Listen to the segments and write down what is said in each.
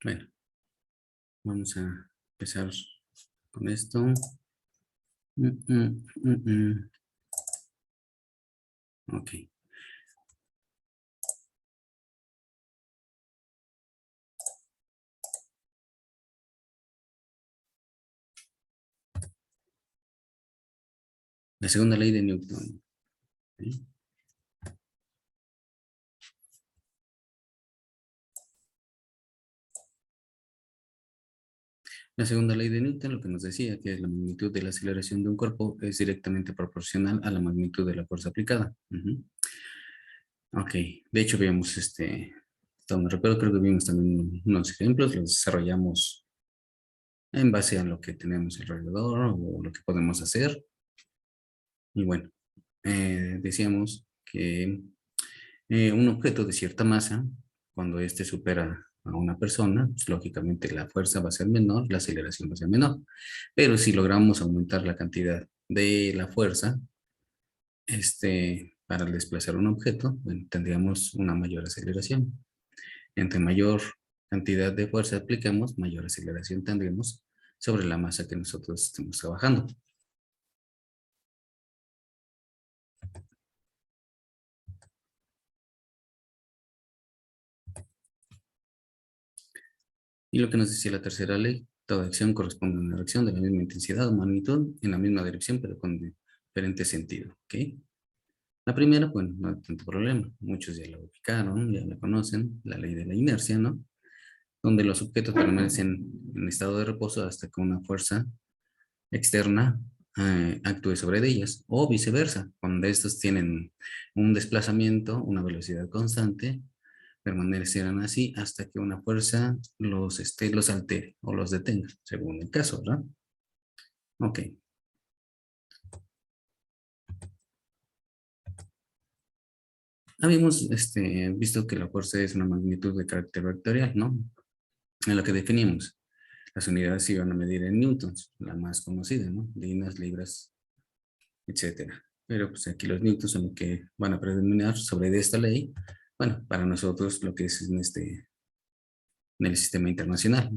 Bueno, vamos a empezar con esto. Ok. La segunda ley de Newton. ¿Sí? La segunda ley de Newton lo que nos decía que la magnitud de la aceleración de un cuerpo es directamente proporcional a la magnitud de la fuerza aplicada. Ok, de hecho vimos donde recuerdo, creo que vimos también unos ejemplos, los desarrollamos en base a lo que tenemos alrededor o lo que podemos hacer. Y bueno, decíamos que un objeto de cierta masa, cuando éste supera a una persona, pues, lógicamente la fuerza va a ser menor, la aceleración va a ser menor. Pero si logramos aumentar la cantidad de la fuerza, para desplazar un objeto, bueno, tendríamos una mayor aceleración. Entre mayor cantidad de fuerza aplicamos, mayor aceleración tendremos sobre la masa que nosotros estemos trabajando. Y lo que nos decía la tercera ley, toda acción corresponde a una reacción de la misma intensidad o magnitud en la misma dirección, pero con diferente sentido. ¿Ok? La primera, bueno, no hay tanto problema. Muchos ya la ubicaron, ya la conocen, la ley de la inercia, ¿no? Donde los objetos permanecen en estado de reposo hasta que una fuerza externa actúe sobre ellas, o viceversa, cuando estos tienen un desplazamiento, una velocidad constante, permanecerán así hasta que una fuerza los altere o los detenga, según el caso, ¿verdad? Ok. Habíamos visto que la fuerza es una magnitud de carácter vectorial, ¿no? En lo que definimos. Las unidades se iban a medir en newtons, la más conocida, ¿no? Linas, libras, etcétera. Pero pues aquí los newtons son los que van a predominar sobre de esta ley. Bueno, para nosotros lo que es en el sistema internacional,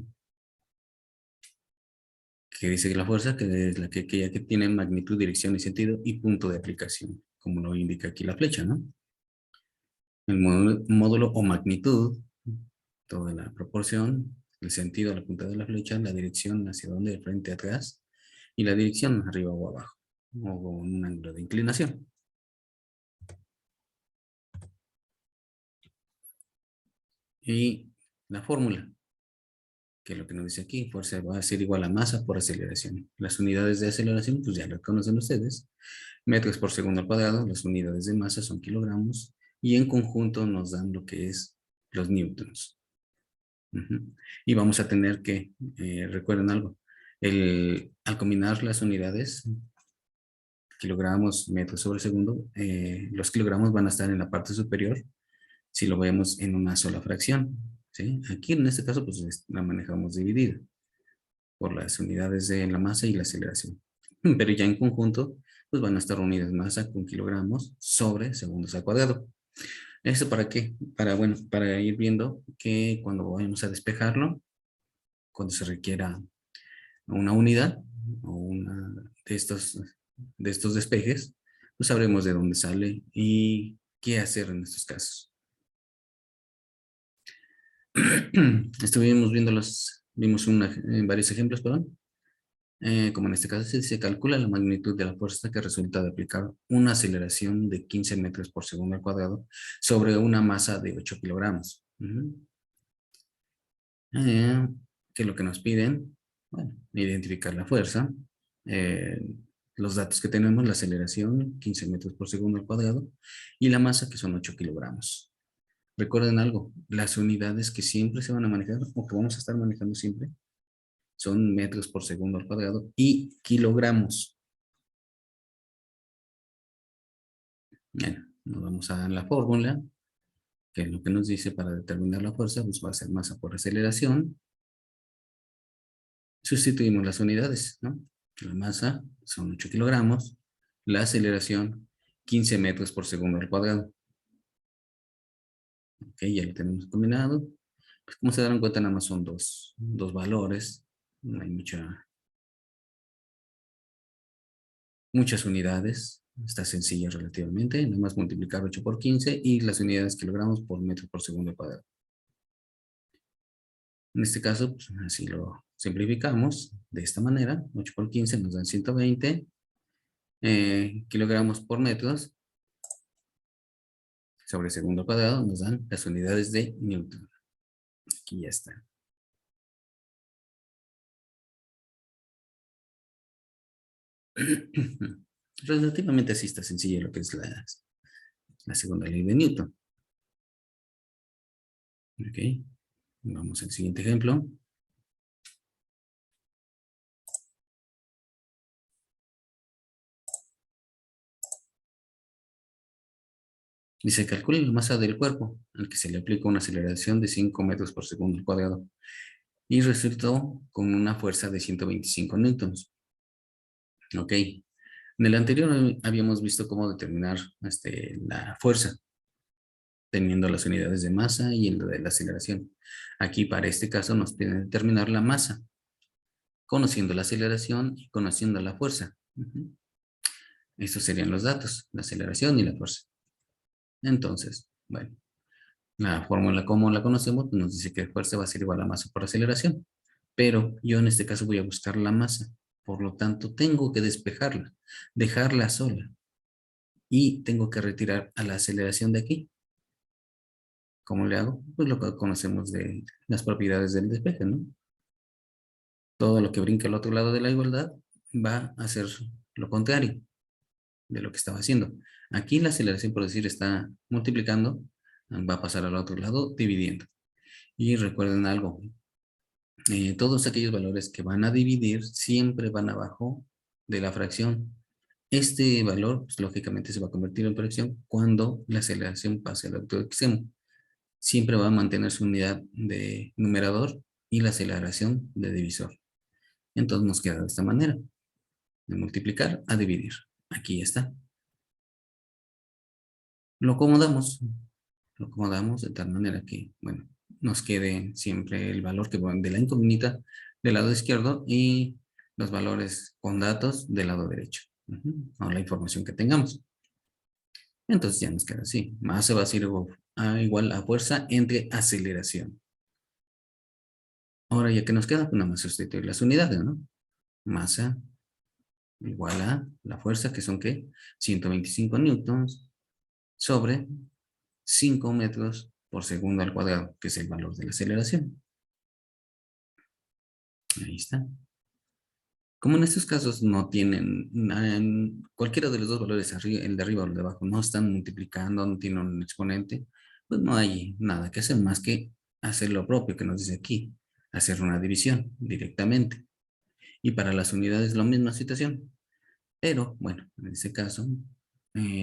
que dice que la fuerza, que es aquella que tiene magnitud, dirección y sentido y punto de aplicación, como lo indica aquí la flecha, ¿no? El módulo o magnitud, toda la proporción, el sentido a la punta de la flecha, la dirección hacia donde, de frente a atrás, y la dirección arriba o abajo, o en un ángulo de inclinación. Y la fórmula, que es lo que nos dice aquí, fuerza va a ser igual a masa por aceleración. Las unidades de aceleración, pues ya lo conocen ustedes, metros por segundo al cuadrado, las unidades de masa son kilogramos, y en conjunto nos dan lo que es los newtons. Y vamos a tener que, recuerden algo, al combinar las unidades, kilogramos, metros sobre segundo, los kilogramos van a estar en la parte superior si lo vemos en una sola fracción. ¿Sí? Aquí en este caso pues la manejamos dividida por las unidades de la masa y la aceleración. Pero ya en conjunto pues van a estar unidas masa con kilogramos sobre segundos al cuadrado. ¿Esto para qué? Para, bueno, para ir viendo que cuando vayamos a despejarlo, cuando se requiera una unidad o una de estos despejes, pues sabremos de dónde sale y qué hacer en estos casos. Estuvimos viendo vimos varios ejemplos, perdón. Como en este caso se calcula la magnitud de la fuerza que resulta de aplicar una aceleración de 15 metros por segundo al cuadrado sobre una masa de 8 kilogramos. ¿Qué es lo que nos piden? Bueno, identificar la fuerza, eh, los datos que tenemos, la aceleración, 15 metros por segundo al cuadrado, y la masa, que son 8 kilogramos. Recuerden algo, las unidades que siempre se van a manejar, o que vamos a estar manejando siempre, son metros por segundo al cuadrado y kilogramos. Bueno, nos vamos a la fórmula, que es lo que nos dice para determinar la fuerza, pues va a ser masa por aceleración. Sustituimos las unidades, ¿no? La masa son 8 kilogramos, la aceleración 15 metros por segundo al cuadrado. Ok, ya lo tenemos combinado. Pues, como se dan cuenta, nada más son dos valores. No hay muchas unidades. Está sencilla relativamente. Nada más multiplicar 8 por 15 y las unidades kilogramos por metro por segundo cuadrado. En este caso, pues, así lo simplificamos de esta manera. 8 por 15 nos dan 120 kilogramos por metros sobre segundo cuadrado. Nos dan las unidades de Newton. Aquí ya está. Relativamente así está sencillo lo que es la segunda ley de Newton. Ok, vamos al siguiente ejemplo. Dice, calcule la masa del cuerpo al que se le aplica una aceleración de 5 metros por segundo al cuadrado y resultó con una fuerza de 125 newtons. Ok, en el anterior habíamos visto cómo determinar la fuerza, teniendo las unidades de masa y el de la aceleración. Aquí para este caso nos piden determinar la masa, conociendo la aceleración y conociendo la fuerza. Estos serían los datos, la aceleración y la fuerza. Entonces, bueno, la fórmula como la conocemos pues nos dice que fuerza va a ser igual a masa por aceleración. Pero yo en este caso voy a buscar la masa. Por lo tanto, tengo que despejarla, dejarla sola. Y tengo que retirar a la aceleración de aquí. ¿Cómo le hago? Pues lo que conocemos de las propiedades del despeje, ¿no? Todo lo que brinca al otro lado de la igualdad va a ser lo contrario de lo que estaba haciendo. Aquí la aceleración, por decir, está multiplicando, va a pasar al otro lado dividiendo. Y recuerden algo, todos aquellos valores que van a dividir siempre van abajo de la fracción. Este valor, pues, lógicamente, se va a convertir en fracción cuando la aceleración pase al otro extremo. Siempre va a mantener su unidad de numerador y la aceleración de divisor. Entonces nos queda de esta manera, de multiplicar a dividir. Aquí está. Lo acomodamos, lo acomodamos de tal manera que, bueno, nos quede siempre el valor que de la incógnita del lado izquierdo y los valores con datos del lado derecho, o la información que tengamos. Entonces ya nos queda así. Masa va a ser igual a fuerza entre aceleración. Ahora ya que nos queda, pues nada más sustituir las unidades, ¿no? Masa igual a la fuerza, que son ¿qué? 125 newtons sobre 5 metros por segundo al cuadrado, que es el valor de la aceleración. Ahí está. Como en estos casos no tienen, cualquiera de los dos valores, el de arriba o el de abajo, no están multiplicando, no tienen un exponente, pues no hay nada que hacer más que hacer lo propio que nos dice aquí, hacer una división directamente. Y para las unidades la misma situación. Pero bueno, en este caso,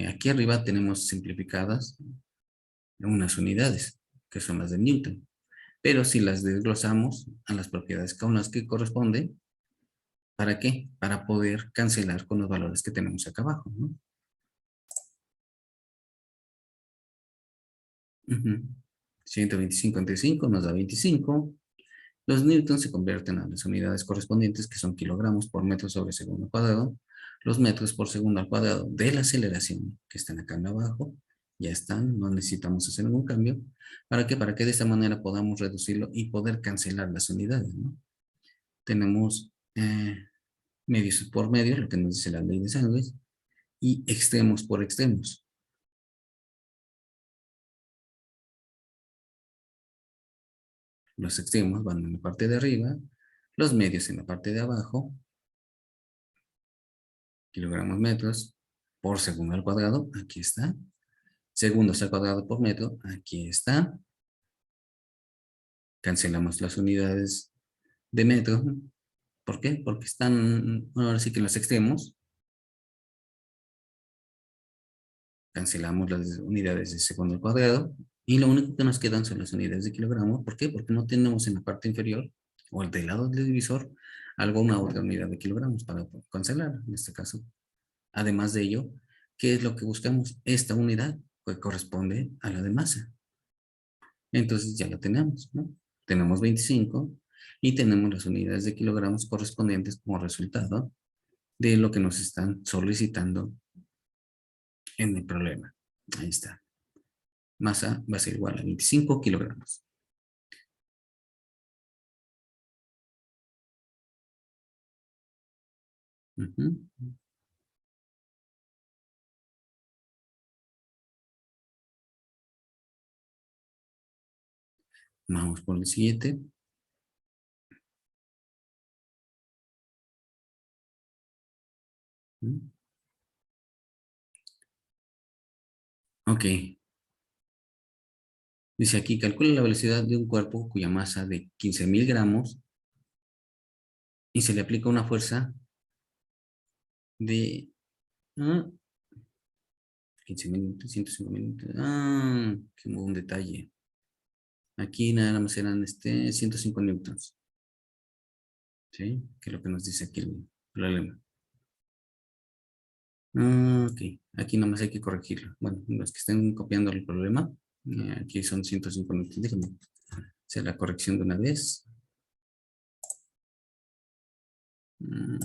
aquí arriba tenemos simplificadas unas unidades, que son las de Newton. Pero si las desglosamos a las propiedades con las que corresponden, ¿para qué? Para poder cancelar con los valores que tenemos acá abajo, ¿no? 125 entre 5 nos da 25. Los newtons se convierten a las unidades correspondientes, que son kilogramos por metro sobre segundo al cuadrado. Los metros por segundo al cuadrado de la aceleración, que están acá en abajo, ya están, no necesitamos hacer ningún cambio. ¿Para qué? Para que de esta manera podamos reducirlo y poder cancelar las unidades, ¿no? Tenemos medios por medios, lo que nos dice la ley de Sándwich, y extremos por extremos. Los extremos van en la parte de arriba, los medios en la parte de abajo, kilogramos metros por segundo al cuadrado, aquí está. Segundos al cuadrado por metro, aquí está. Cancelamos las unidades de metro. ¿Por qué? Porque están, bueno, ahora sí que en los extremos. Cancelamos las unidades de segundo al cuadrado. Y lo único que nos quedan son las unidades de kilogramo. ¿Por qué? Porque no tenemos en la parte inferior o del lado del divisor alguna otra unidad de kilogramos para cancelar en este caso. Además de ello, ¿qué es lo que buscamos? Esta unidad que corresponde a la de masa. Entonces ya la tenemos, ¿no? Tenemos 25 y tenemos las unidades de kilogramos correspondientes como resultado de lo que nos están solicitando en el problema. Ahí está. Masa va a ser igual a 25 kilogramos. Ujú. Vamos por el siguiente. Ok. Dice aquí, calcula la velocidad de un cuerpo cuya masa de 15.000 gramos y se le aplica una fuerza de 15.000, 105.000. Qué un detalle. Aquí nada más eran 105 newtons. ¿Sí? Que es lo que nos dice aquí el problema. Ok, aquí nomás hay que corregirlo. Bueno, los que estén copiando el problema, aquí son 105 newtons. Déjenme hacer la corrección de una vez. Mm,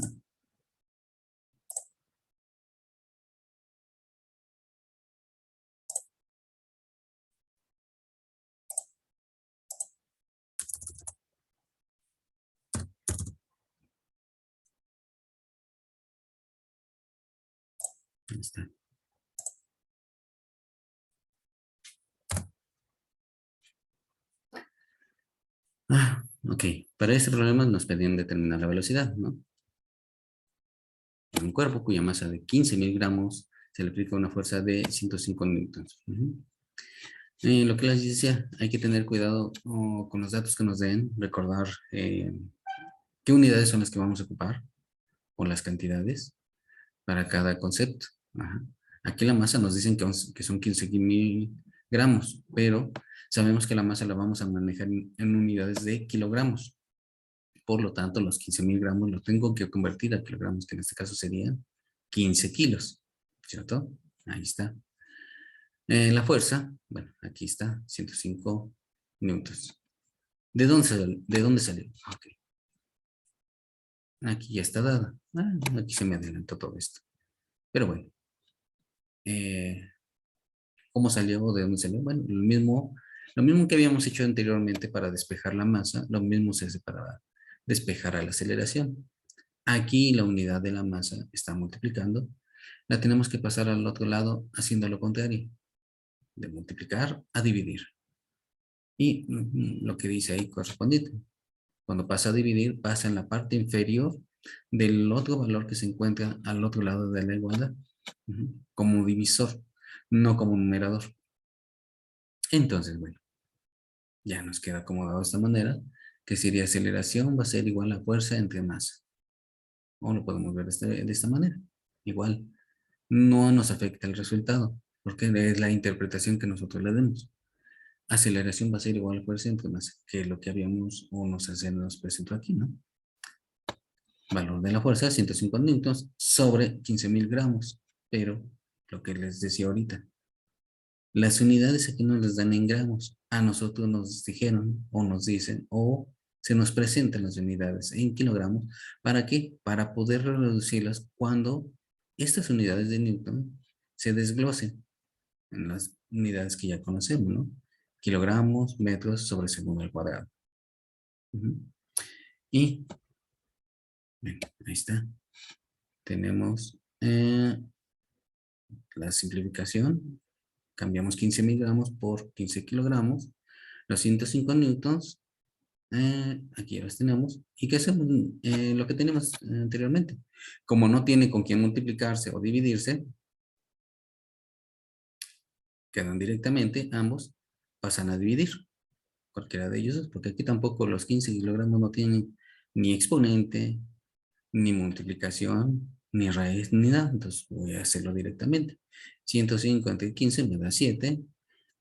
Ahí está. Ok. Para este problema nos pedían determinar la velocidad, ¿no? En un cuerpo cuya masa de 15.000 gramos se le aplica una fuerza de 105 newtons. Lo que les decía, hay que tener cuidado con los datos que nos den, recordar qué unidades son las que vamos a ocupar o las cantidades para cada concepto. Ajá. Aquí la masa nos dicen que son 15.000 gramos, pero sabemos que la masa la vamos a manejar en unidades de kilogramos. Por lo tanto, los 15.000 gramos los tengo que convertir a kilogramos, que en este caso serían 15 kilos, ¿cierto? Ahí está. La fuerza, bueno, aquí está, 105 newtons. ¿De dónde salió? Ok, aquí ya está dada. Aquí se me adelantó todo esto. Pero bueno, eh, ¿cómo salió o de dónde salió? Bueno, lo mismo que habíamos hecho anteriormente para despejar la masa, lo mismo se hace para despejar a la aceleración. Aquí la unidad de la masa está multiplicando. La tenemos que pasar al otro lado haciendo lo contrario, de multiplicar a dividir. Y lo que dice ahí correspondiente. Cuando pasa a dividir, pasa en la parte inferior del otro valor que se encuentra al otro lado de la igualdad, como divisor, no como numerador. Entonces, bueno, ya nos queda acomodado de esta manera, que sería aceleración va a ser igual a fuerza entre masa. O lo podemos ver de esta manera. Igual, no nos afecta el resultado, porque es la interpretación que nosotros le demos. Aceleración va a ser igual a fuerza entre masa, que es lo que habíamos o nos presentó aquí, ¿no? Valor de la fuerza, 105 newtons sobre 15.000 gramos. Pero, lo que les decía ahorita, las unidades aquí nos las dan en gramos. A nosotros nos dijeron o nos dicen o se nos presentan las unidades en kilogramos. ¿Para qué? Para poder reducirlas cuando estas unidades de Newton se desglosen en las unidades que ya conocemos, ¿no? Kilogramos, metros sobre segundo al cuadrado. Y, bueno, ahí está. Tenemos la simplificación. Cambiamos 15.000 gramos por 15 kilogramos. Los 105 newtons, aquí ya los tenemos. ¿Y qué hacemos? Lo que teníamos anteriormente. Como no tiene con quién multiplicarse o dividirse, quedan directamente, ambos pasan a dividir. Cualquiera de ellos, porque aquí tampoco los 15 kilogramos no tienen ni exponente, ni multiplicación, ni raíz, ni nada. Entonces voy a hacerlo directamente. 105 entre 15 me da 7.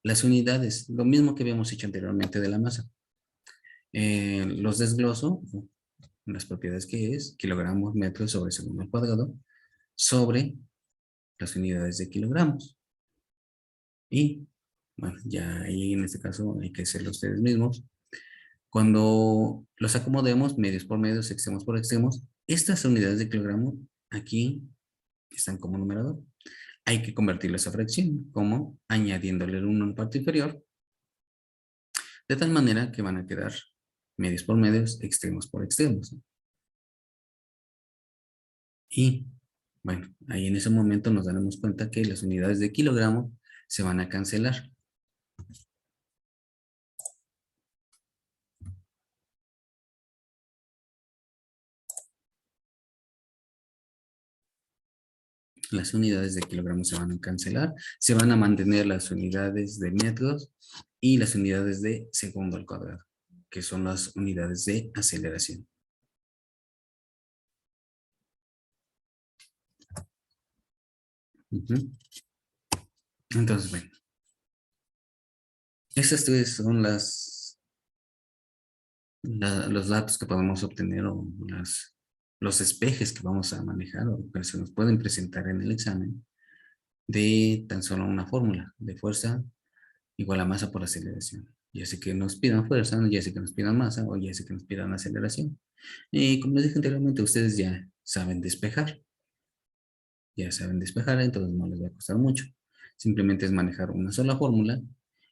Las unidades, lo mismo que habíamos hecho anteriormente de la masa. Los desgloso, las propiedades que es, kilogramos, metros sobre segundo al cuadrado, sobre las unidades de kilogramos. Y, bueno, ya ahí en este caso hay que hacerlo ustedes mismos. Cuando los acomodemos medios por medios, extremos por extremos, estas unidades de kilogramo aquí están como numerador. Hay que convertirlas a fracción, como añadiéndole el 1 en parte inferior, de tal manera que van a quedar medios por medios, extremos por extremos. Y bueno, ahí en ese momento nos daremos cuenta que las unidades de kilogramo se van a cancelar. Las unidades de kilogramo se van a cancelar, se van a mantener las unidades de metros y las unidades de segundo al cuadrado, que son las unidades de aceleración. Ujú. Entonces, bueno, estas tres son los datos que podemos obtener o los espejes que vamos a manejar o que se nos pueden presentar en el examen de tan solo una fórmula de fuerza igual a masa por aceleración. Ya sea que nos pidan fuerza, ya sea que nos pidan masa o ya sea que nos pidan aceleración. Y como les dije anteriormente, ustedes ya saben despejar, entonces no les va a costar mucho. Simplemente es manejar una sola fórmula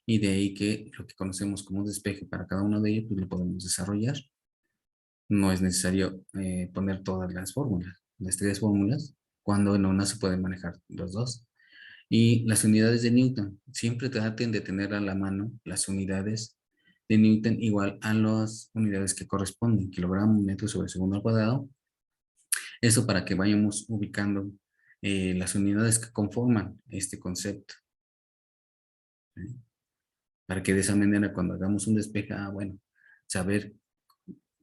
y de ahí que lo que conocemos como despeje para cada uno de ellos, pues lo podemos desarrollar. No es necesario poner todas las tres fórmulas, cuando en una se pueden manejar los dos. Y las unidades de Newton, siempre traten de tener a la mano las unidades de Newton igual a las unidades que corresponden, kilogramo, metro sobre segundo al cuadrado. Eso para que vayamos ubicando las unidades que conforman este concepto. ¿Sí? Para que de esa manera cuando hagamos un despeje, bueno, saber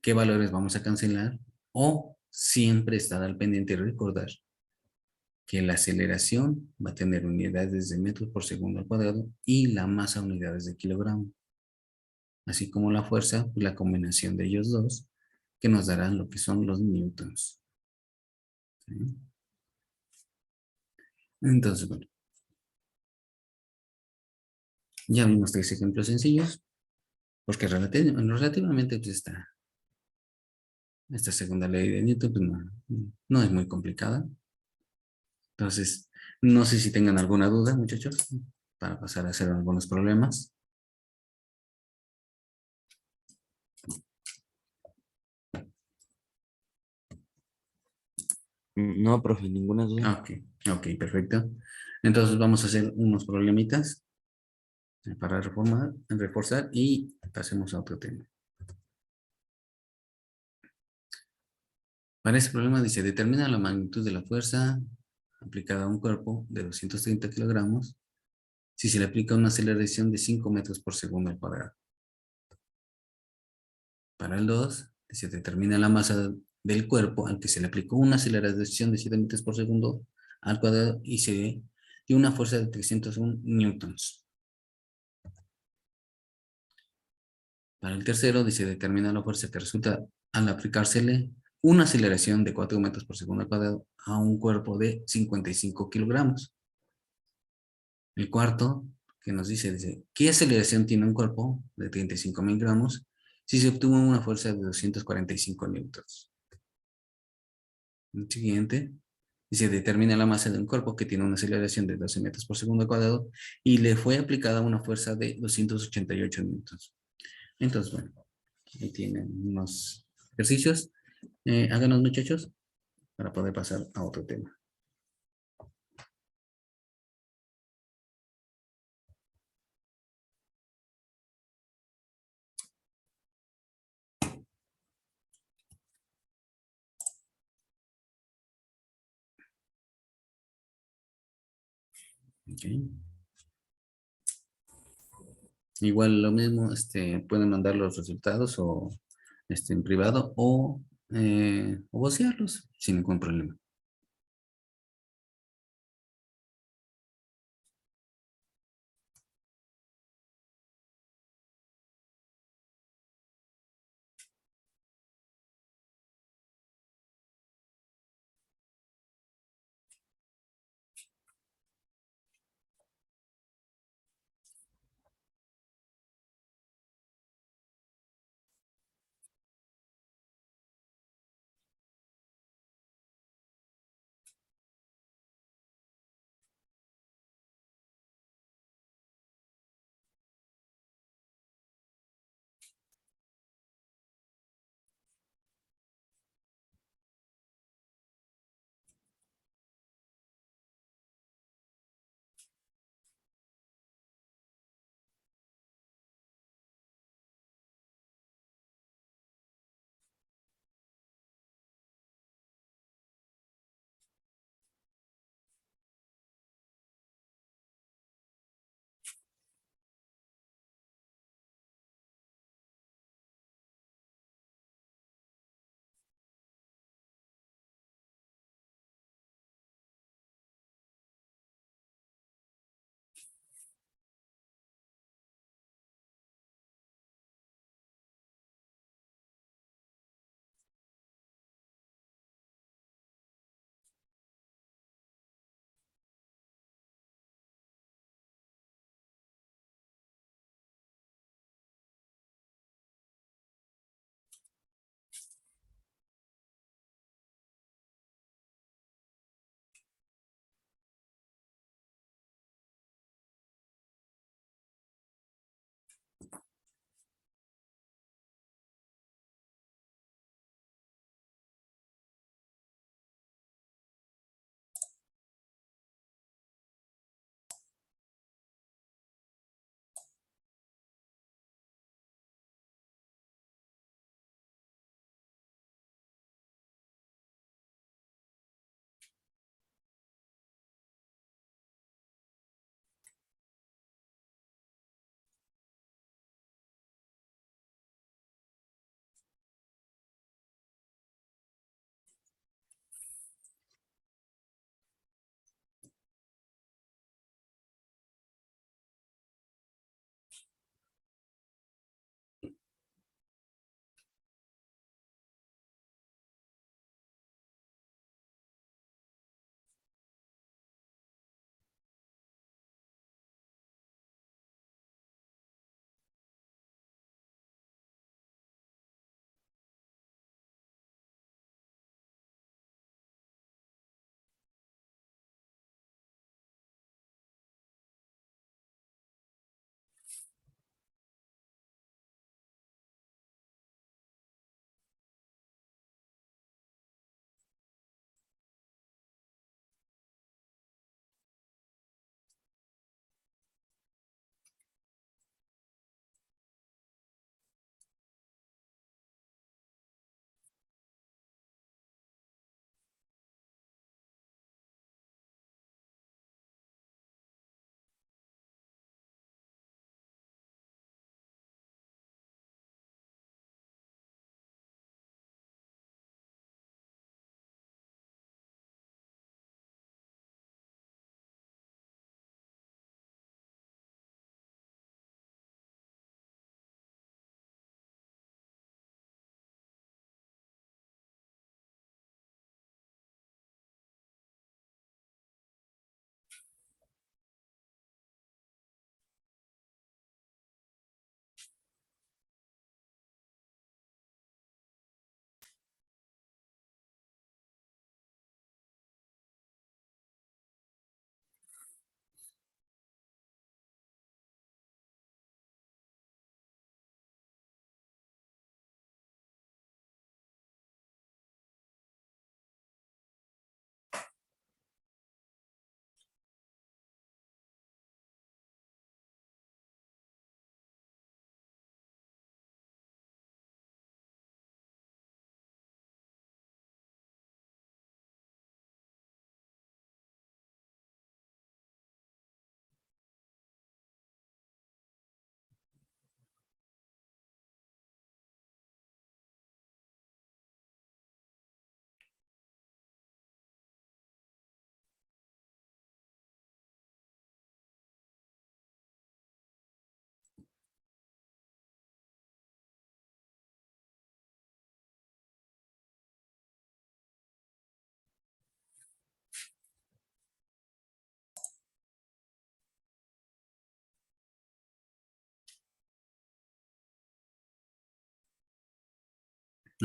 qué valores vamos a cancelar o siempre estar al pendiente y recordar que la aceleración va a tener unidades de metros por segundo al cuadrado y la masa unidades de kilogramo, así como la fuerza, la combinación de ellos dos, que nos darán lo que son los newtons. ¿Sí? Entonces, bueno, ya vimos tres ejemplos sencillos, porque relativamente pues, esta segunda ley de Newton pues, no es muy complicada. Entonces, no sé si tengan alguna duda, muchachos, para pasar a hacer algunos problemas. No, profe, ninguna duda. Ok, ok, perfecto. Entonces vamos a hacer unos problemitas para reforzar y pasemos a otro tema. Para este problema dice, determina la magnitud de la fuerza aplicada a un cuerpo de 230 kilogramos si se le aplica una aceleración de 5 metros por segundo al cuadrado. Para el 2, se determina la masa del cuerpo al que se le aplicó una aceleración de 7 metros por segundo al cuadrado y se dio una fuerza de 301 newtons. Para el tercero, dice, determina la fuerza que resulta al aplicársele una aceleración de 4 metros por segundo al cuadrado a un cuerpo de 55 kilogramos. El cuarto, que nos dice, ¿qué aceleración tiene un cuerpo de 35.000 gramos si se obtuvo una fuerza de 245 newtons? El siguiente, dice, determina la masa de un cuerpo que tiene una aceleración de 12 metros por segundo al cuadrado y le fue aplicada una fuerza de 288 newtons. Entonces, bueno, ahí tienen unos ejercicios. Háganos, muchachos, para poder pasar a otro tema. Okay. Igual lo mismo, pueden mandar los resultados o en privado o vocearlos sin ningún problema.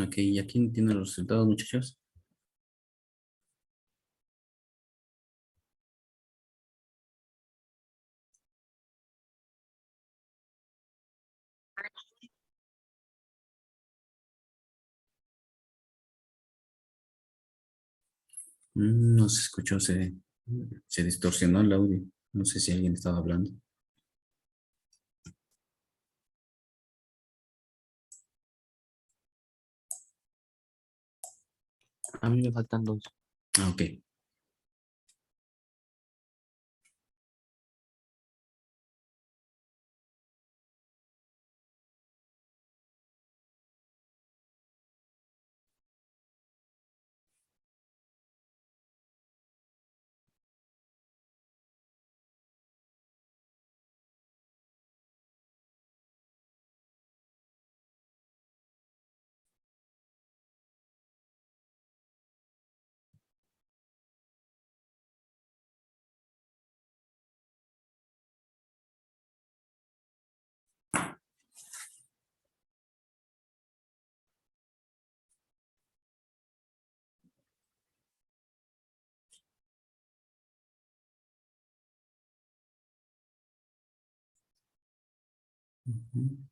Ok, ¿y aquí tienen los resultados, muchachos? No se escuchó, se distorsionó el audio. No sé si alguien estaba hablando. A mí me faltan dos. Ah, ok. Ujú.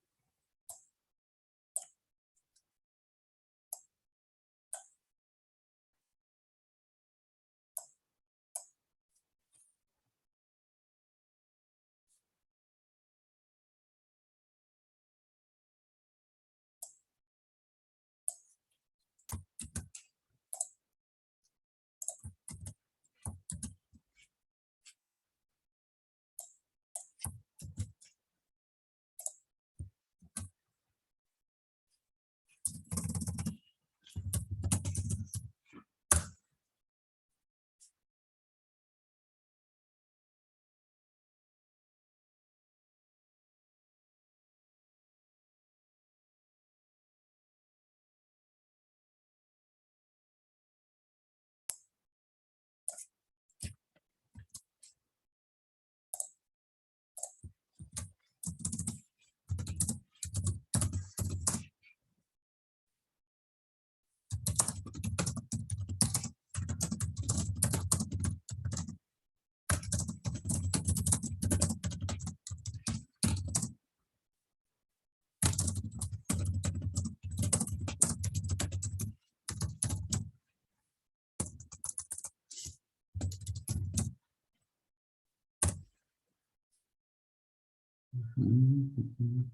Ujú.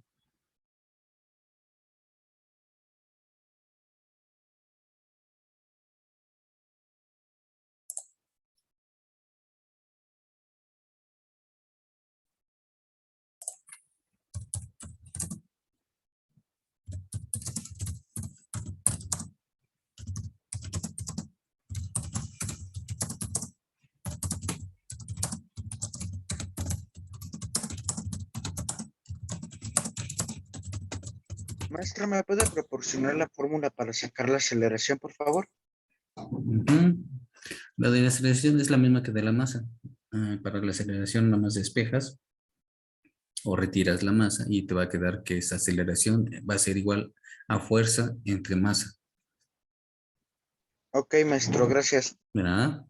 Maestro, ¿me puede proporcionar la fórmula para sacar la aceleración, por favor? Ujú. La de la aceleración es la misma que de la masa. Para la aceleración nada más despejas o retiras la masa y te va a quedar que esa aceleración va a ser igual a fuerza entre masa, Ok, maestro, gracias. ¿verdad?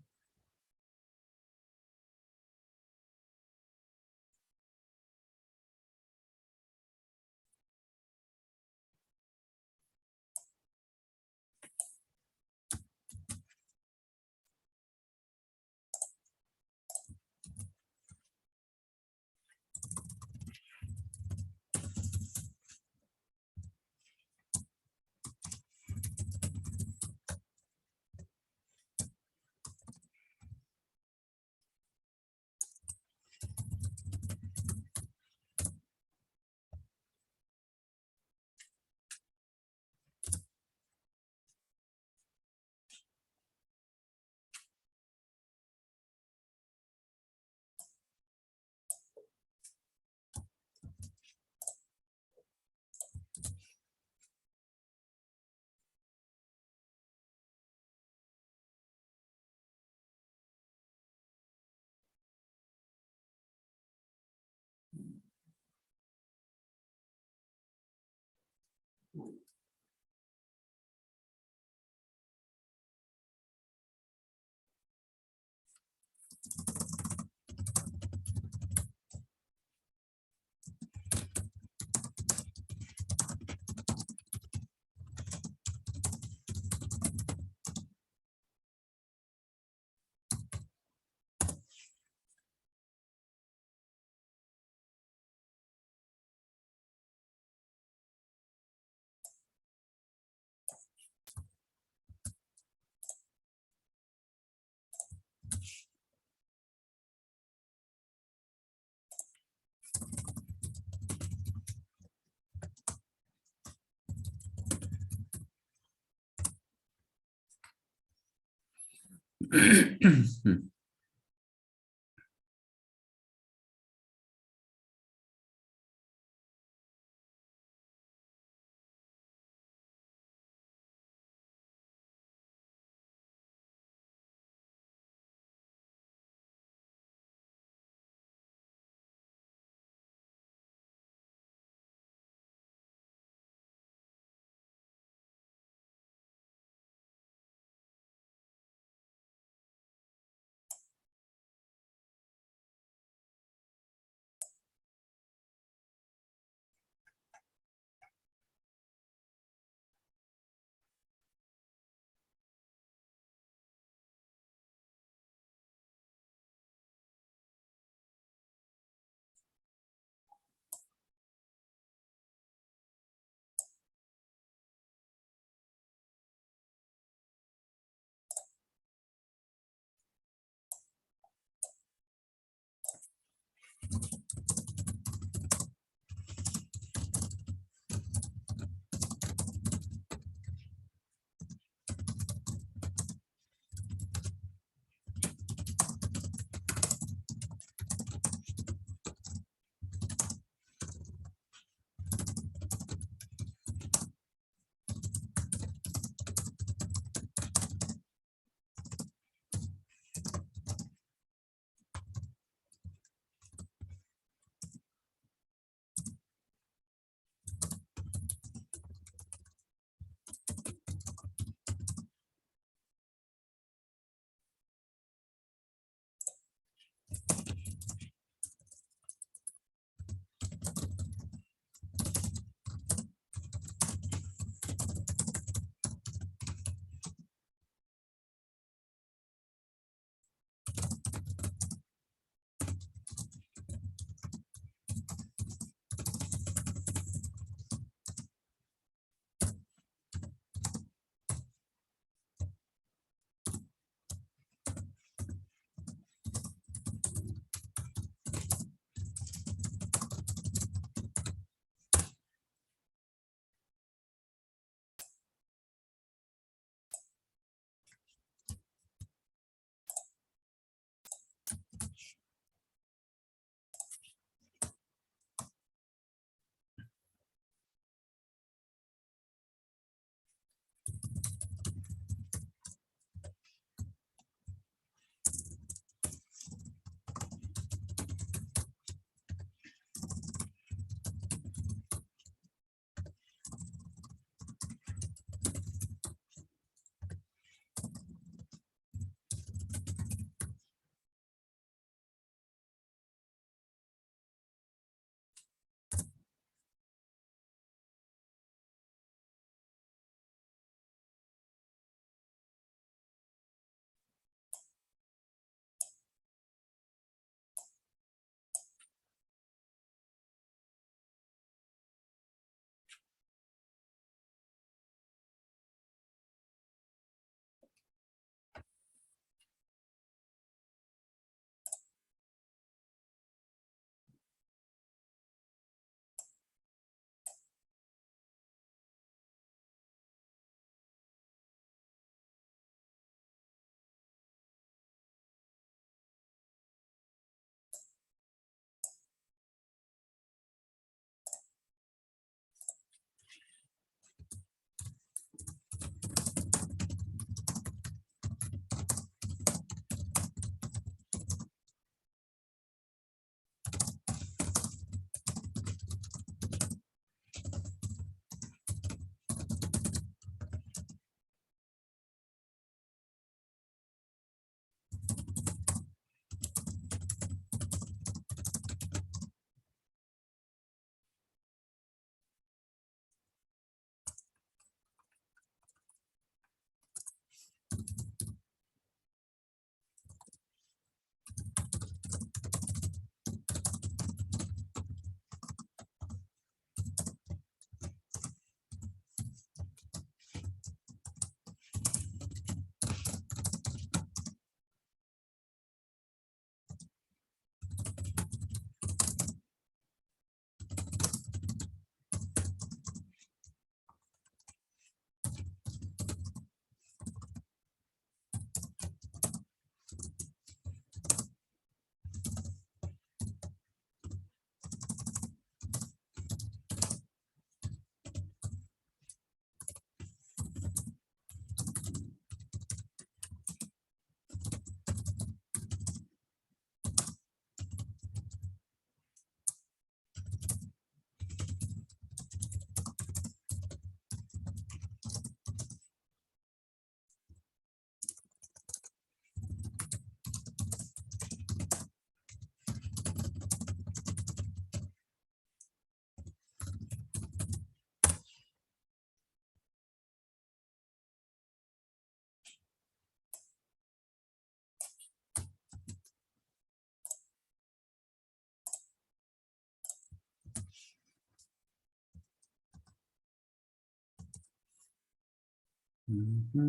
Ujú,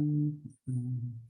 ujú.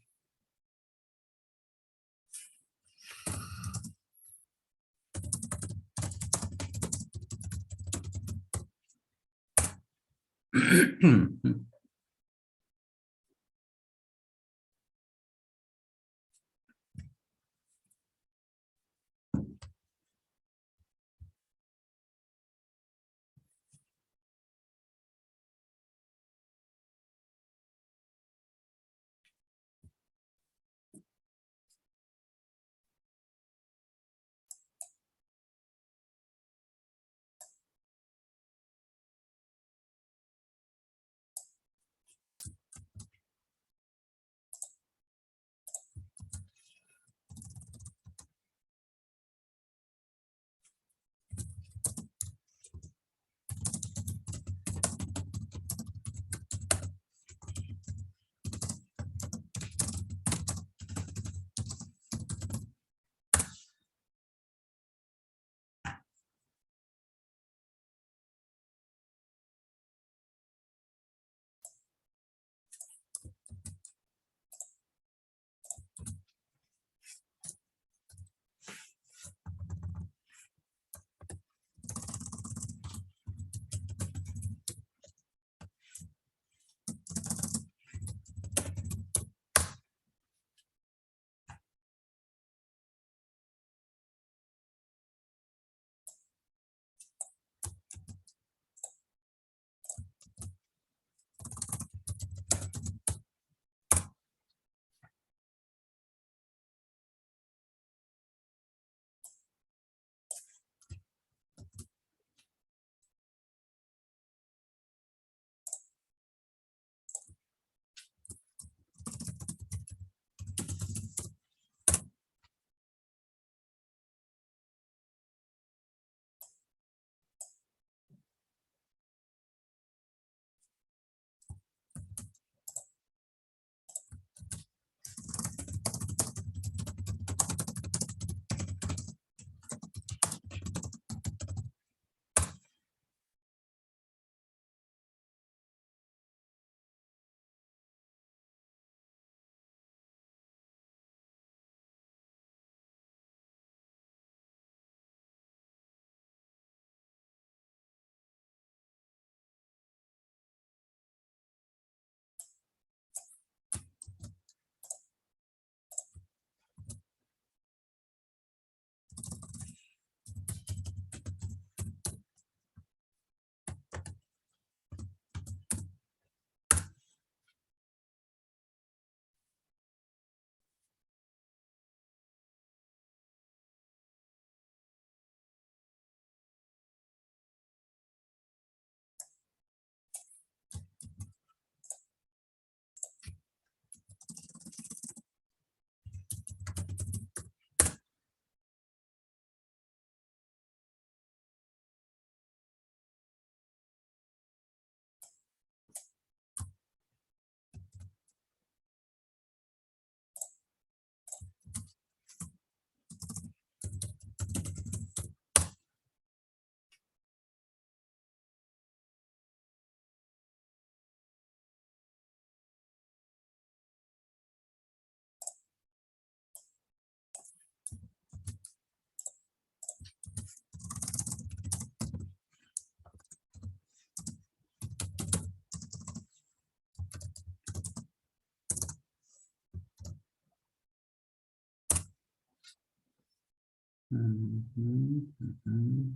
Ujú, ujú.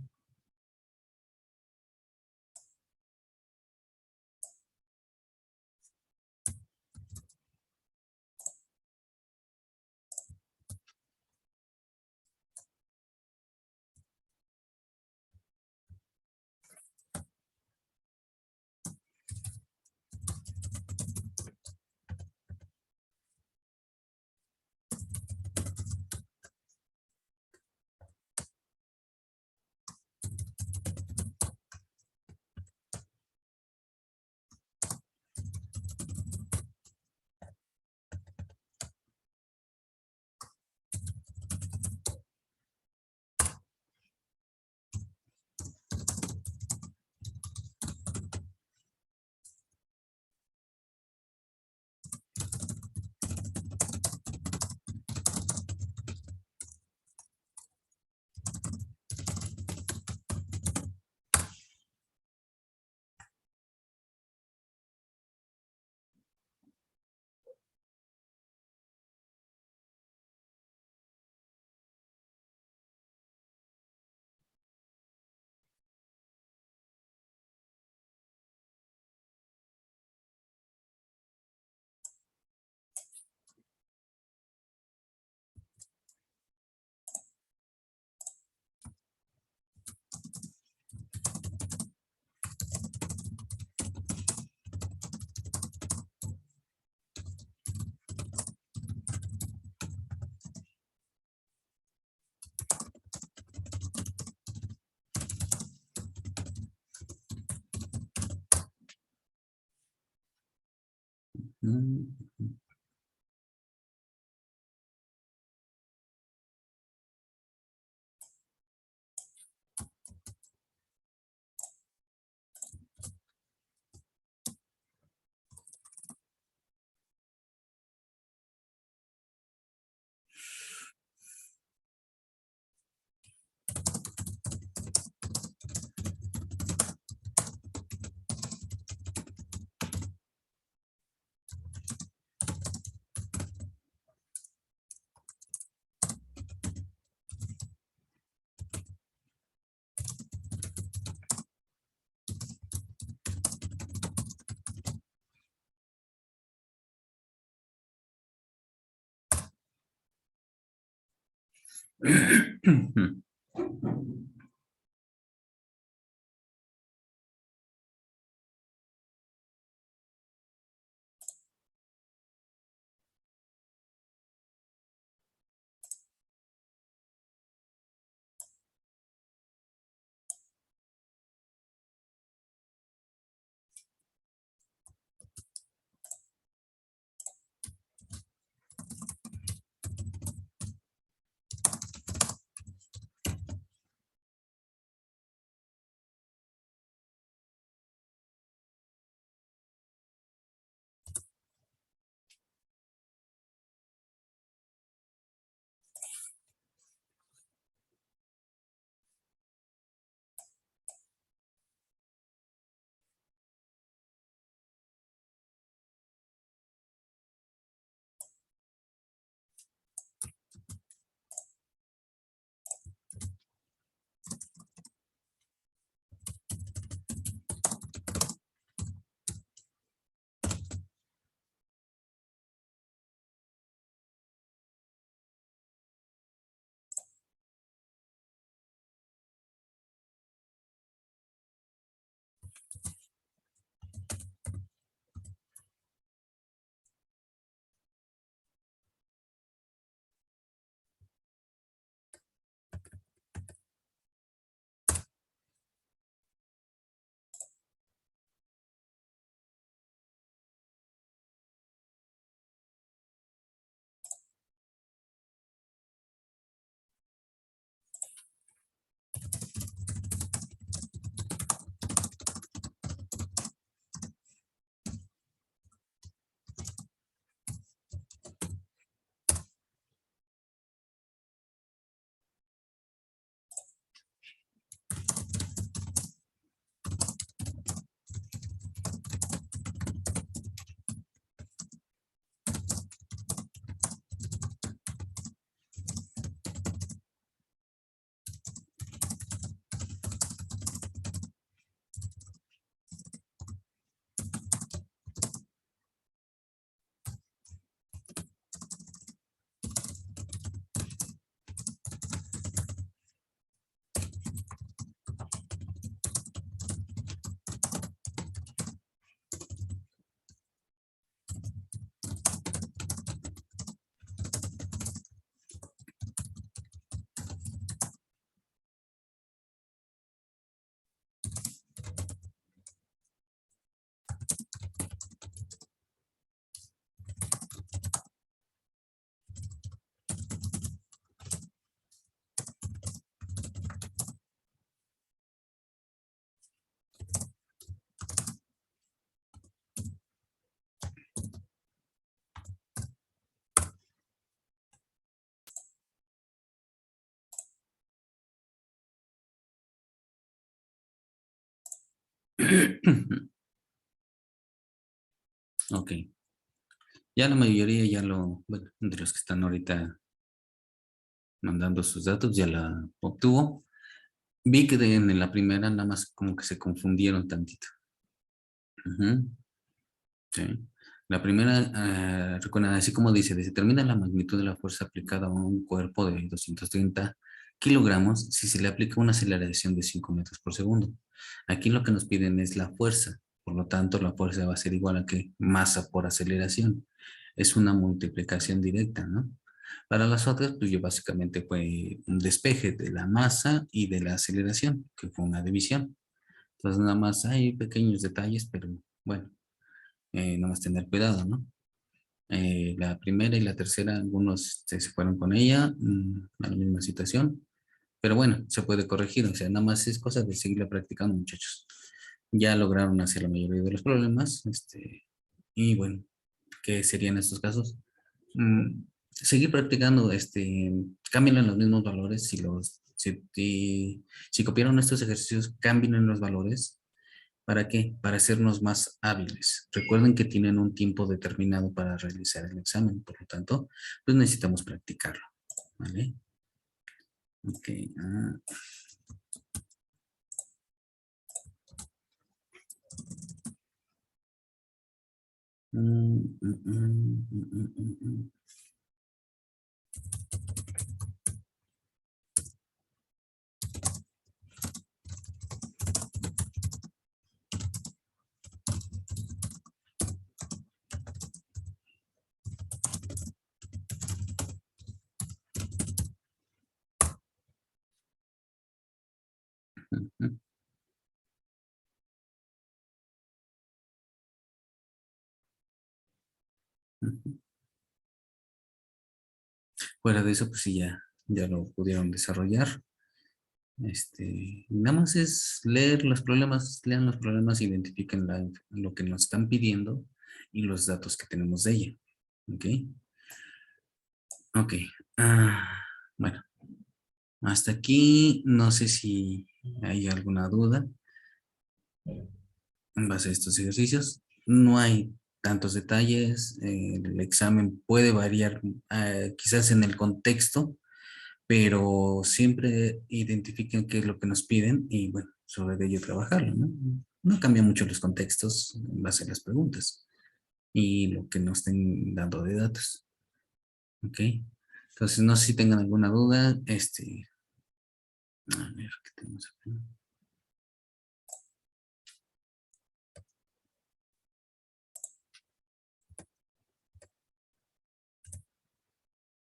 Mm. Ok. Ya la mayoría bueno, de los que están ahorita mandando sus datos ya la obtuvo. Vi que en la primera nada más como que se confundieron tantito. Ujú, sí. La primera, recuerda, así como dice, determina la magnitud de la fuerza aplicada a un cuerpo de 230 kilogramos si se le aplica una aceleración de 5 metros por segundo. Aquí lo que nos piden es la fuerza, por lo tanto la fuerza va a ser igual a que masa por aceleración. Es una multiplicación directa, ¿no? Para las otras, pues yo básicamente fue un despeje de la masa y de la aceleración, que fue una división. Entonces nada más hay pequeños detalles, pero bueno. nada más tener cuidado, ¿no? La primera y la tercera, algunos se fueron con ella, a la misma situación, pero bueno, se puede corregir, o sea, nada más es cosa de seguirla practicando, muchachos. Ya lograron hacer la mayoría de los problemas, y bueno, ¿qué serían estos casos? Seguir practicando, cambien en los mismos valores, si copiaron estos ejercicios, cambien en los valores. ¿Para qué? Para hacernos más hábiles. Recuerden que tienen un tiempo determinado para realizar el examen, por lo tanto, pues necesitamos practicarlo, ¿vale? Ok. Mm, mm, mm, mm, mm, mm, mm. Ujú, ujú. Fuera de eso, pues sí, ya lo pudieron desarrollar. Nada más es leer los problemas, lean los problemas, identifiquen lo que nos están pidiendo y los datos que tenemos de ella. ¿Ok? Ok. Bueno, hasta aquí no sé si hay alguna duda en base a estos ejercicios. No hay tantos detalles. El examen puede variar, quizás en el contexto, pero siempre identifiquen qué es lo que nos piden y bueno, sobre ello trabajarlo, ¿no? No cambia mucho los contextos en base a las preguntas y lo que nos estén dando de datos, ¿ok? Entonces, no sé si tengan alguna duda, a ver, ¿qué tenemos acá?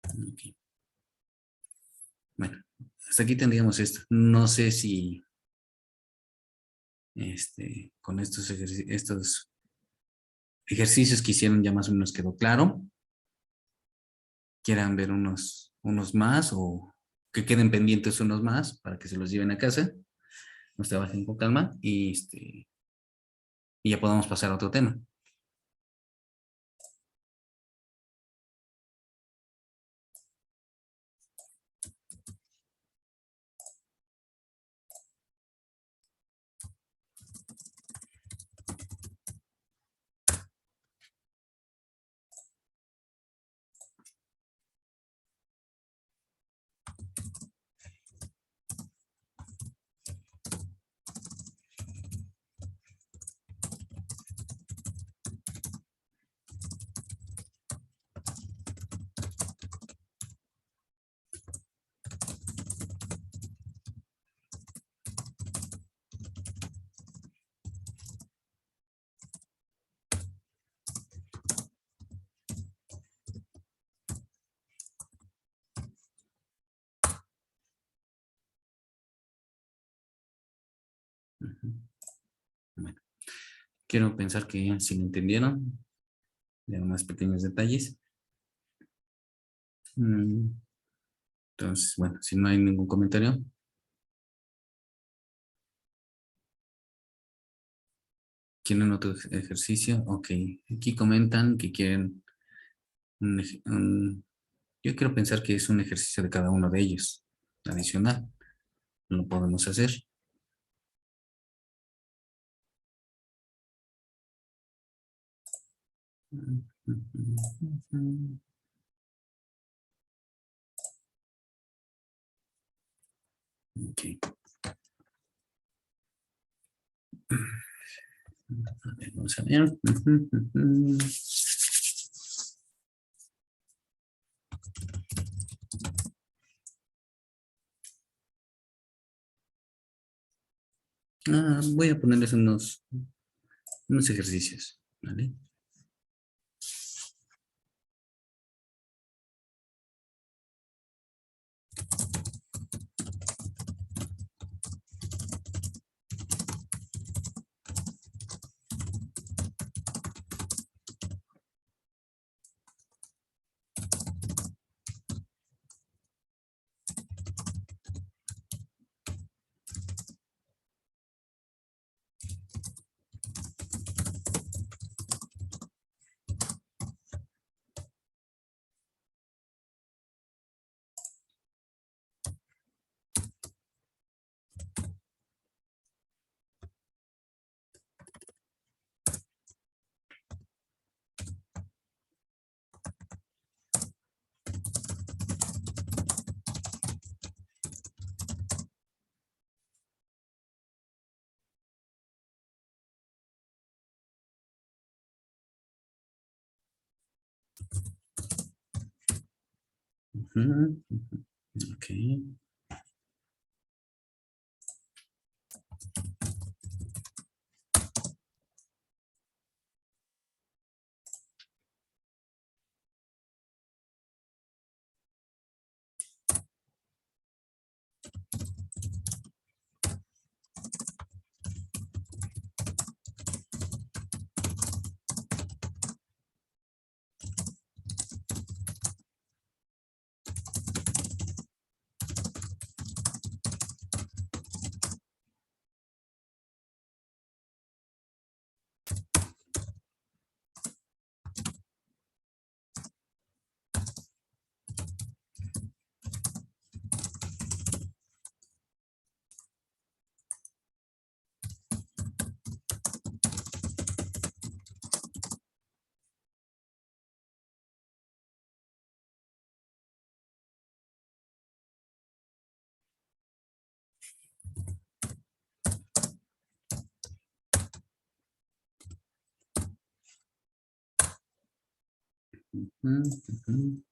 Ok. Bueno, hasta aquí tendríamos esto. No sé si con estos ejercicios que hicieron ya más o menos quedó claro. Quieran ver unos más o que queden pendientes unos más para que se los lleven a casa, nos trabajen con calma y ya podamos pasar a otro tema. Ujú. Bueno, quiero pensar que si lo entendieron, de más pequeños detalles. Mm, Entonces, bueno, si no hay ningún comentario, ¿quieren otro ejercicio? Ok, aquí comentan que quieren un, yo quiero pensar que es un ejercicio de cada uno de ellos, adicional. Lo podemos hacer. Ok. A ver, vamos a ver. Voy a ponerles unos ejercicios, ¿vale? Ujú, ujú. Ok. Ujú, ujú.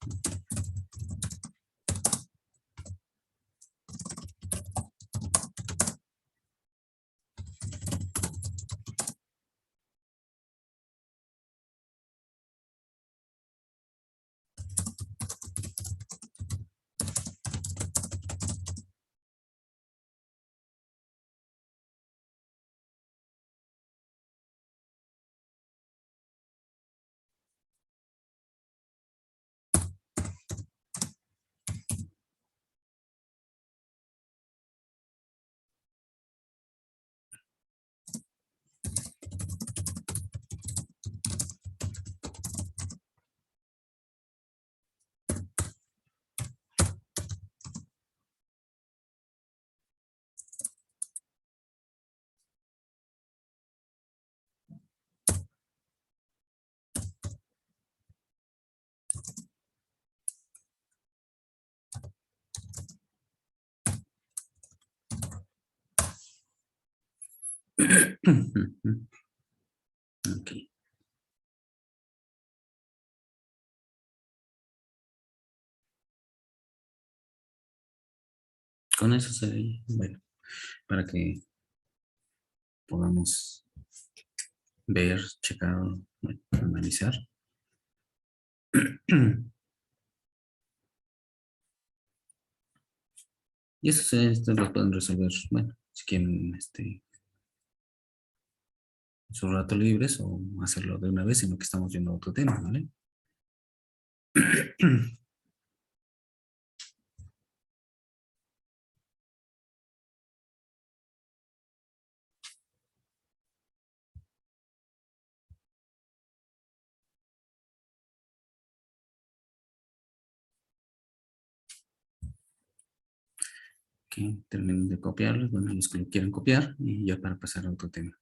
Ujú. Ok. Con eso sería, bueno, para que podamos ver, checar, bueno, analizar. Y eso esto lo pueden resolver, bueno, si quieren, en sus ratos libres o hacerlo de una vez en lo que estamos viendo otro tema, ¿vale? Que terminen de copiarlos, bueno, los que lo quieran copiar y ya para pasar a otro tema.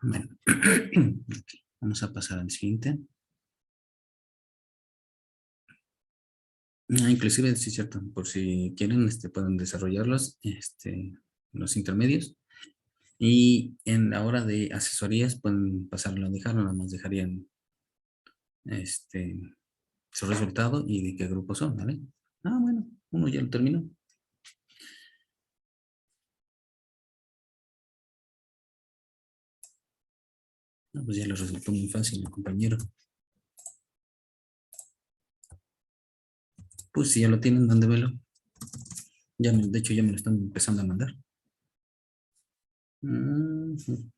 Bueno, ok, vamos a pasar al siguiente. Inclusive, sí es cierto, por si quieren, pueden desarrollarlos, los intermedios. Y en la hora de asesorías pueden pasarlo a dejar, nada más dejarían este, su resultado y de qué grupo son, ¿vale? Ah, bueno, uno ya lo terminó. No, pues ya le resultó muy fácil, compañero. Pues si ya lo tienen, mándemelo. De hecho, ya me lo están empezando a mandar. Ujú.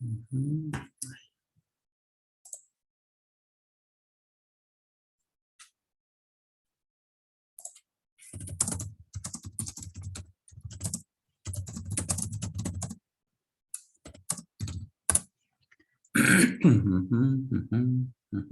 Ujú. Ujú, ujú, ujú.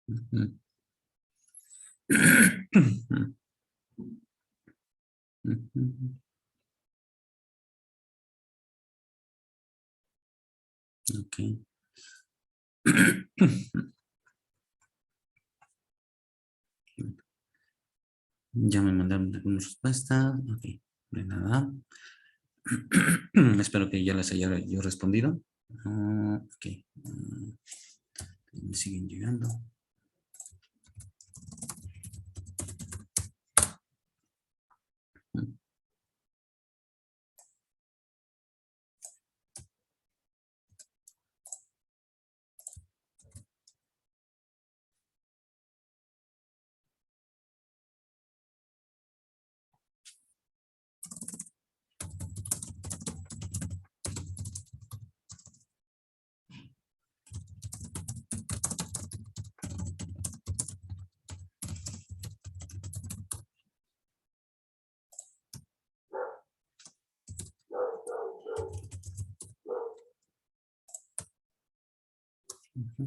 Ujú. Ujú. Ok. Ya me mandaron algunas respuestas. Ok, de nada. Espero que ya les haya yo respondido. Ok. Me siguen llegando. Ujú.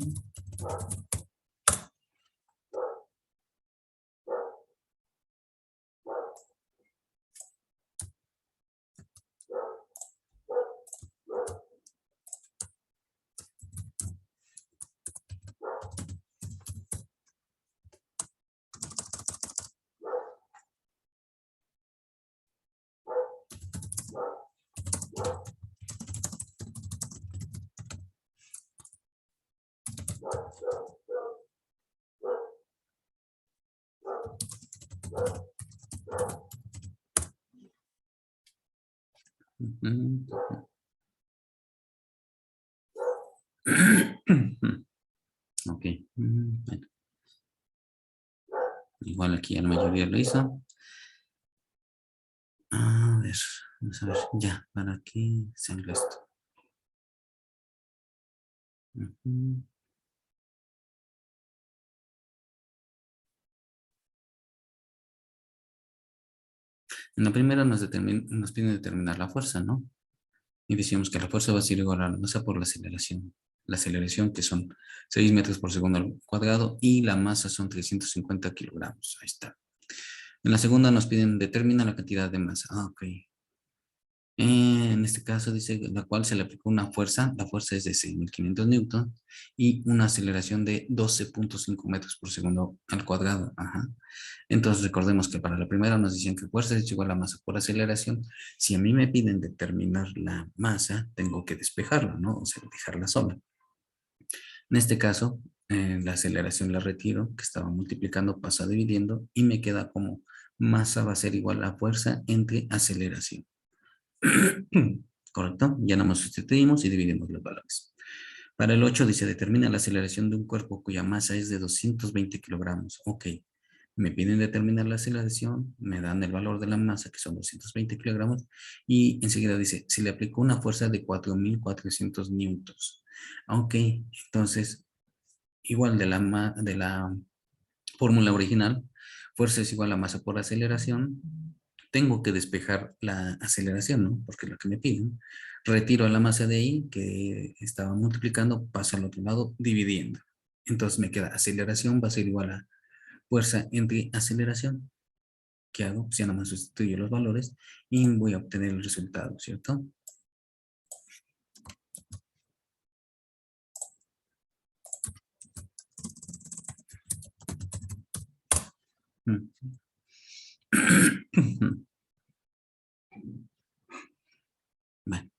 Ujú. Ok. Bueno. Igual aquí ya la mayoría lo hizo. A ver, vamos a ver. Ya, para que salga esto. Ujú. En la primera nos piden determinar la fuerza, ¿no? Y decíamos que la fuerza va a ser igual a la masa por la aceleración. La aceleración que son 6 metros por segundo al cuadrado y la masa son 350 kilogramos. Ahí está. En la segunda nos piden determinar la cantidad de masa. Ah, ok. En este caso dice la cual se le aplicó una fuerza, la fuerza es de 6.500 newton y una aceleración de 12.5 metros por segundo al cuadrado. Ajá. Entonces recordemos que para la primera nos decían que fuerza es igual a masa por aceleración. Si a mí me piden determinar la masa, tengo que despejarla, ¿no? O sea, dejarla sola. En este caso, la aceleración la retiro, que estaba multiplicando, pasa dividiendo y me queda como masa va a ser igual a fuerza entre aceleración. ¿Correcto? Ya nomás sustituimos y dividimos los valores. Para el 8 dice, determina la aceleración de un cuerpo cuya masa es de 220 kilogramos. Ok, me piden determinar la aceleración, me dan el valor de la masa, que son 220 kilogramos, y enseguida dice, si le aplico una fuerza de 4.400 newtons. Ok, entonces, igual de la fórmula original, fuerza es igual a masa por aceleración, tengo que despejar la aceleración, ¿no? Porque es lo que me piden. Retiro la masa de ahí, que estaba multiplicando, paso al otro lado, dividiendo. Entonces me queda aceleración, va a ser igual a fuerza entre aceleración. ¿Qué hago? Pues ya nada más sustituyo los valores y voy a obtener el resultado, ¿cierto? Mm. Bueno,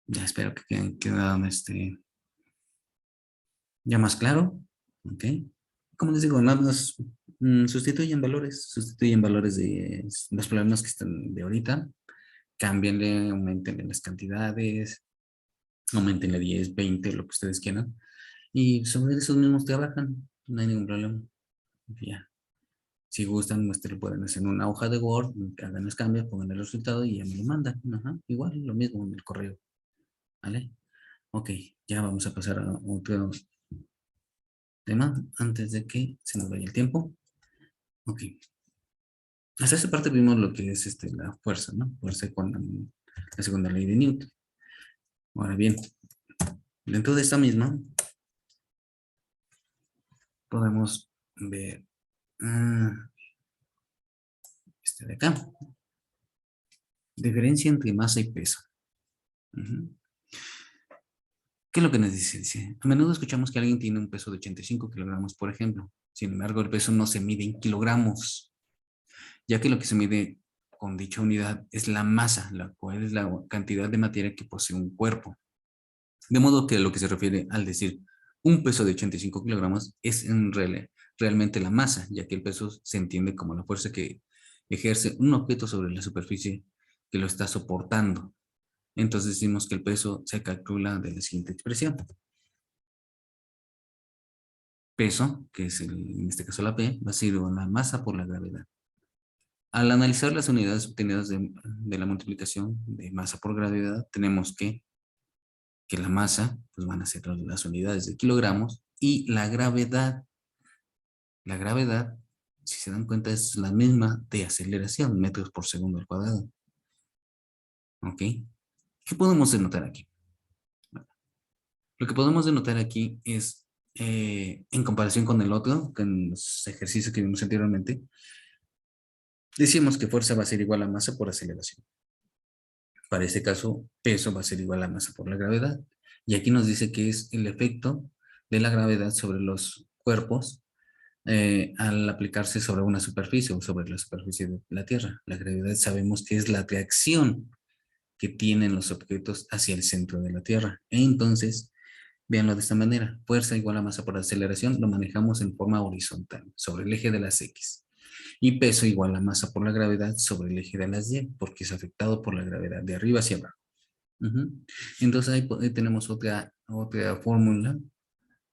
ya espero que quede ya más claro. ¿Ok? Como les digo, nada más sustituyen valores de los problemas que están de ahorita, cámbienle, aumentenle las cantidades, aumentenle 10, 20, lo que ustedes quieran, y sobre esos mismos trabajan, no hay ningún problema. Ya. Si gustan, lo pueden hacer en una hoja de Word, hagan los cambios, pongan el resultado y ya me lo mandan. Ajá. Igual lo mismo en el correo. ¿Vale? Ok, ya vamos a pasar a otro tema antes de que se nos vaya el tiempo. Ok. Hasta esta parte vimos lo que es la fuerza, ¿no? Fuerza con la segunda ley de Newton. Ahora bien, dentro de esta misma, podemos ver este de acá. Diferencia entre masa y peso. Ujú. ¿Qué es lo que nos dice? Dice, a menudo escuchamos que alguien tiene un peso de 85 kilogramos, por ejemplo. Sin embargo, el peso no se mide en kilogramos, ya que lo que se mide con dicha unidad es la masa, la cual es la cantidad de materia que posee un cuerpo. De modo que lo que se refiere al decir un peso de 85 kilogramos es realmente la masa, ya que el peso se entiende como la fuerza que ejerce un objeto sobre la superficie que lo está soportando. Entonces decimos que el peso se calcula de la siguiente expresión. Peso, que es en este caso la P, va a ser una masa por la gravedad. Al analizar las unidades obtenidas de la multiplicación de masa por gravedad, tenemos que la masa, pues van a ser las unidades de kilogramos, y la gravedad, si se dan cuenta, es la misma de aceleración, metros por segundo al cuadrado. ¿Ok? ¿Qué podemos denotar aquí? Lo que podemos denotar aquí es, en comparación con el otro, con los ejercicios que vimos anteriormente, decimos que fuerza va a ser igual a masa por aceleración. Para este caso, peso va a ser igual a masa por la gravedad. Y aquí nos dice que es el efecto de la gravedad sobre los cuerpos al aplicarse sobre una superficie o sobre la superficie de la Tierra. La gravedad sabemos que es la atracción que tienen los objetos hacia el centro de la Tierra. Entonces, véanlo de esta manera. Fuerza igual a masa por aceleración lo manejamos en forma horizontal, sobre el eje de las X. Y peso igual a masa por la gravedad sobre el eje de las Y, porque es afectado por la gravedad de arriba hacia abajo. Ujú. Entonces ahí tenemos otra fórmula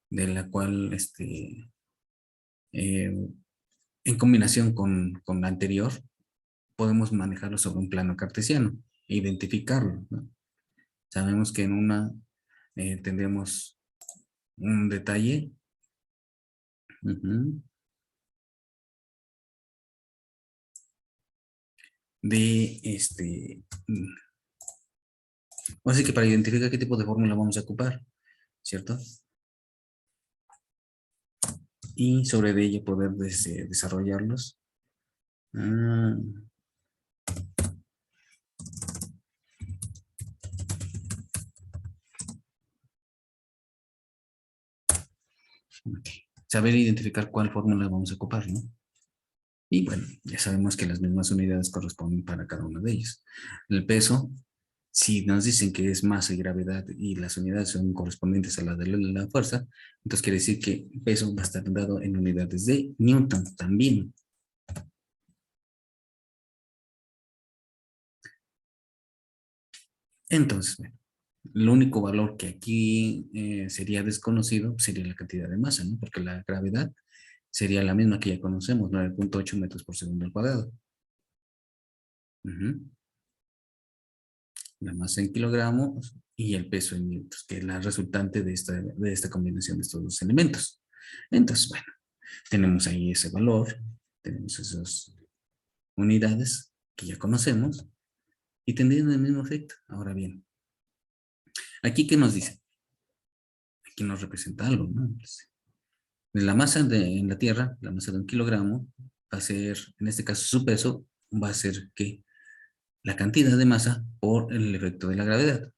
de la cual, eh, en combinación con la anterior, podemos manejarlo sobre un plano cartesiano e identificarlo, ¿no? Sabemos que en una tendremos un detalle. Ujú, de así que para identificar qué tipo de fórmula vamos a ocupar, ¿cierto? Y sobre de ello poder desarrollarlos. Ah, ok. Saber identificar cuál fórmula vamos a ocupar, ¿no? Y bueno, ya sabemos que las mismas unidades corresponden para cada uno de ellos. El peso, si nos dicen que es masa y gravedad y las unidades son correspondientes a la de la fuerza, entonces quiere decir que peso va a estar dado en unidades de Newton también. Entonces, bueno, el único valor que aquí sería desconocido sería la cantidad de masa, ¿no? Porque la gravedad sería la misma que ya conocemos, 9.8 metros por segundo al cuadrado. Ujú. La masa en kilogramos y el peso en newtons, que es la resultante de esta combinación de estos dos elementos. Entonces, bueno, tenemos ahí ese valor, tenemos esas unidades que ya conocemos y tendrían el mismo efecto. Ahora bien, aquí, ¿qué nos dice? Aquí nos representa algo, ¿no? La masa en la Tierra, la masa de 1 kilogramo, va a ser, en este caso su peso, va a ser que la cantidad de masa por el efecto de la gravedad.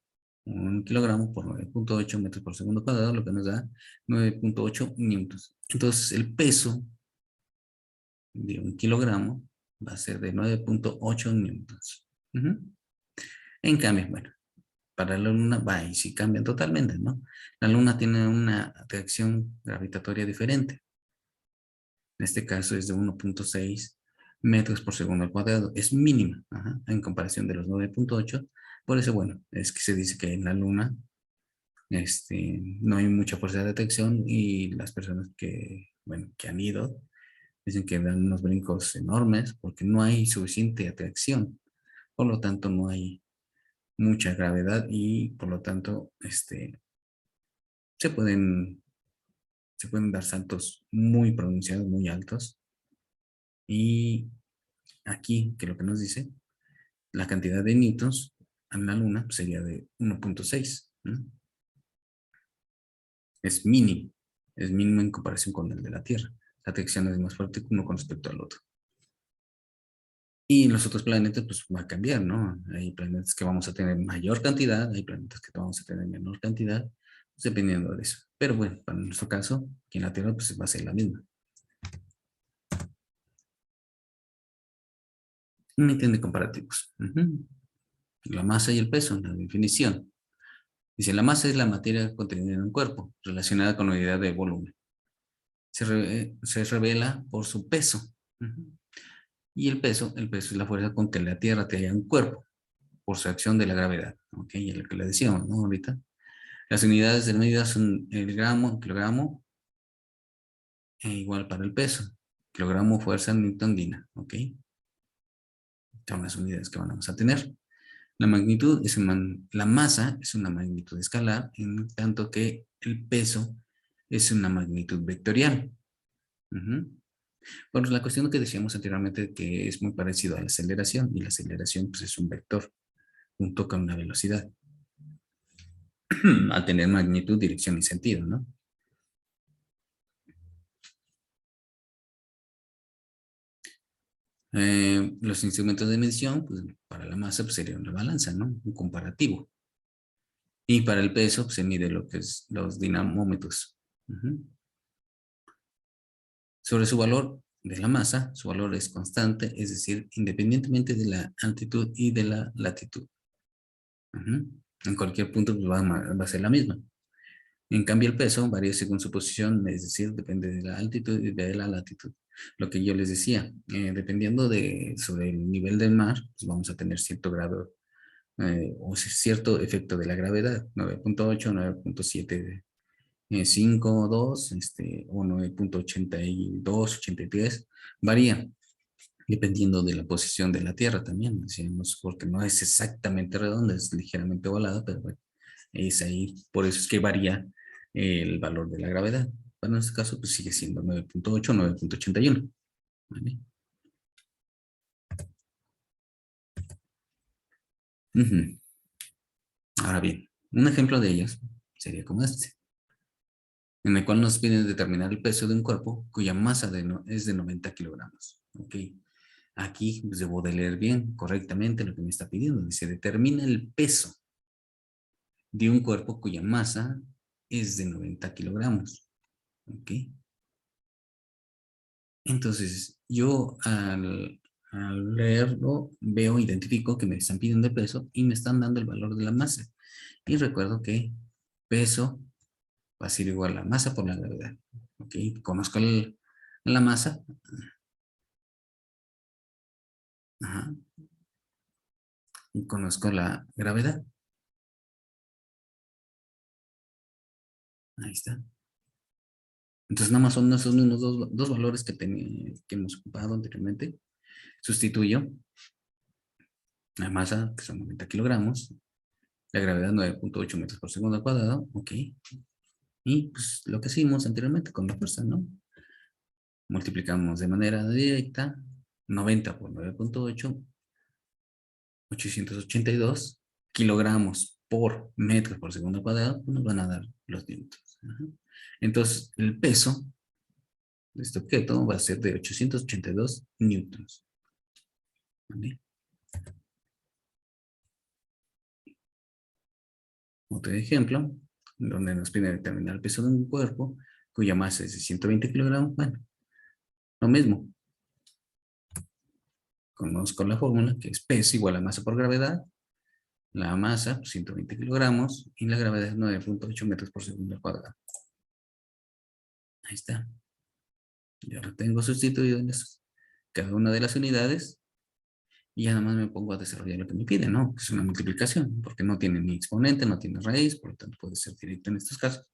1 kilogramo por 9.8 metros por segundo cuadrado, lo que nos da 9.8 newtons. Entonces, el peso de 1 kilogramo va a ser de 9.8 newtons. Ujú. En cambio, bueno, para la Luna va y sí cambian totalmente, ¿no? La Luna tiene una atracción gravitatoria diferente. En este caso es de 1.6 metros por segundo al cuadrado. Es mínima, ajá, en comparación de los 9.8. Por eso, bueno, es que se dice que en la Luna no hay mucha fuerza de atracción y las personas que, bueno, que han ido dicen que dan unos brincos enormes porque no hay suficiente atracción. Por lo tanto, no hay mucha gravedad y por lo tanto, se pueden, se pueden dar saltos muy pronunciados, muy altos. Y aquí, que lo que nos dice, la cantidad de newtons en la Luna sería de 1.6, ¿no? Es mínimo, es mínimo en comparación con el de la Tierra. La atracción es más fuerte uno con respecto al otro. Y en los otros planetas, pues va a cambiar, ¿no? Hay planetas que vamos a tener mayor cantidad, hay planetas que vamos a tener menor cantidad, pues, dependiendo de eso. Pero bueno, para nuestro caso, aquí en la Tierra, pues va a ser la misma. Un ítem de comparativos. Ujú. La masa y el peso, la definición. Dice, la masa es la materia contenida en un cuerpo, relacionada con la unidad de volumen. Se revela por su peso. Ujú. Y el peso es la fuerza con que la Tierra trae un cuerpo, por su acción de la gravedad. ¿Ok? Y es lo que le decíamos, ¿no? Ahorita. Las unidades de medida son el gramo, el kilogramo, igual para el peso. Kilogramo, fuerza newtondina. ¿Ok? Son las unidades que vamos a tener. La magnitud la masa es una magnitud escalar, en tanto que el peso es una magnitud vectorial. Ujú. Bueno, la cuestión que decíamos anteriormente que es muy parecido a la aceleración, y la aceleración pues, es un vector junto con una velocidad, al tener magnitud, dirección y sentido, ¿no? Los instrumentos de medición, pues, para la masa pues, sería una balanza, ¿no? Un comparativo. Y para el peso pues, se mide lo que es los dinamómetros. Ujú. Sobre su valor de la masa, su valor es constante, es decir, independientemente de la altitud y de la latitud. Ujú. En cualquier punto pues, va a ser la misma. En cambio, el peso varía según su posición, es decir, depende de la altitud y de la latitud. Lo que yo les decía, dependiendo sobre el nivel del mar, pues vamos a tener cierto grado o cierto efecto de la gravedad, 9.8, 9.7, 5, 2, o 9.82, 83, varía dependiendo de la posición de la Tierra también, decimos, porque no es exactamente redonda, es ligeramente ovalada, pero bueno, es ahí, por eso es que varía el valor de la gravedad. Bueno, en este caso, pues sigue siendo 9.8, 9.81. ¿Vale? Ujú. Ahora bien, un ejemplo de ellos sería como este, en el cual nos piden determinar el peso de un cuerpo cuya masa es de 90 kilogramos. ¿Ok? Aquí pues, debo de leer bien, correctamente lo que me está pidiendo. Dice, determina el peso de un cuerpo cuya masa es de 90 kilogramos. ¿Ok? Entonces, yo al leerlo, veo, identifico que me están pidiendo el peso y me están dando el valor de la masa. Y recuerdo que peso va a ser igual a masa por la gravedad. ¿Ok? Conozco la masa. Ajá. Y conozco la gravedad. Ahí está. Entonces, nada más son esos mismos dos valores que hemos ocupado anteriormente. Sustituyo la masa, que son 90 kilogramos, la gravedad 9.8 metros por segundo al cuadrado, ok. Y pues lo que hicimos anteriormente con la fuerza, ¿no? Multiplicamos de manera directa 90 por 9.8, 882 kilogramos por metro por segundo al cuadrado, pues nos van a dar los newtons. Ajá. Entonces, el peso de este objeto va a ser de 882 newtons. ¿Vale? Otro ejemplo, donde nos pide determinar el peso de un cuerpo cuya masa es de 120 kilogramos. Bueno, lo mismo. Conozco la fórmula que es peso igual a masa por gravedad. La masa, 120 kilogramos, y la gravedad es 9.8 metros por segundo al cuadrado. Ahí está. Ya lo tengo sustituido en cada una de las unidades y ya nada más me pongo a desarrollar lo que me pide, ¿no? Que es una multiplicación, porque no tiene ni exponente, no tiene raíz, por lo tanto puede ser directo en estos casos.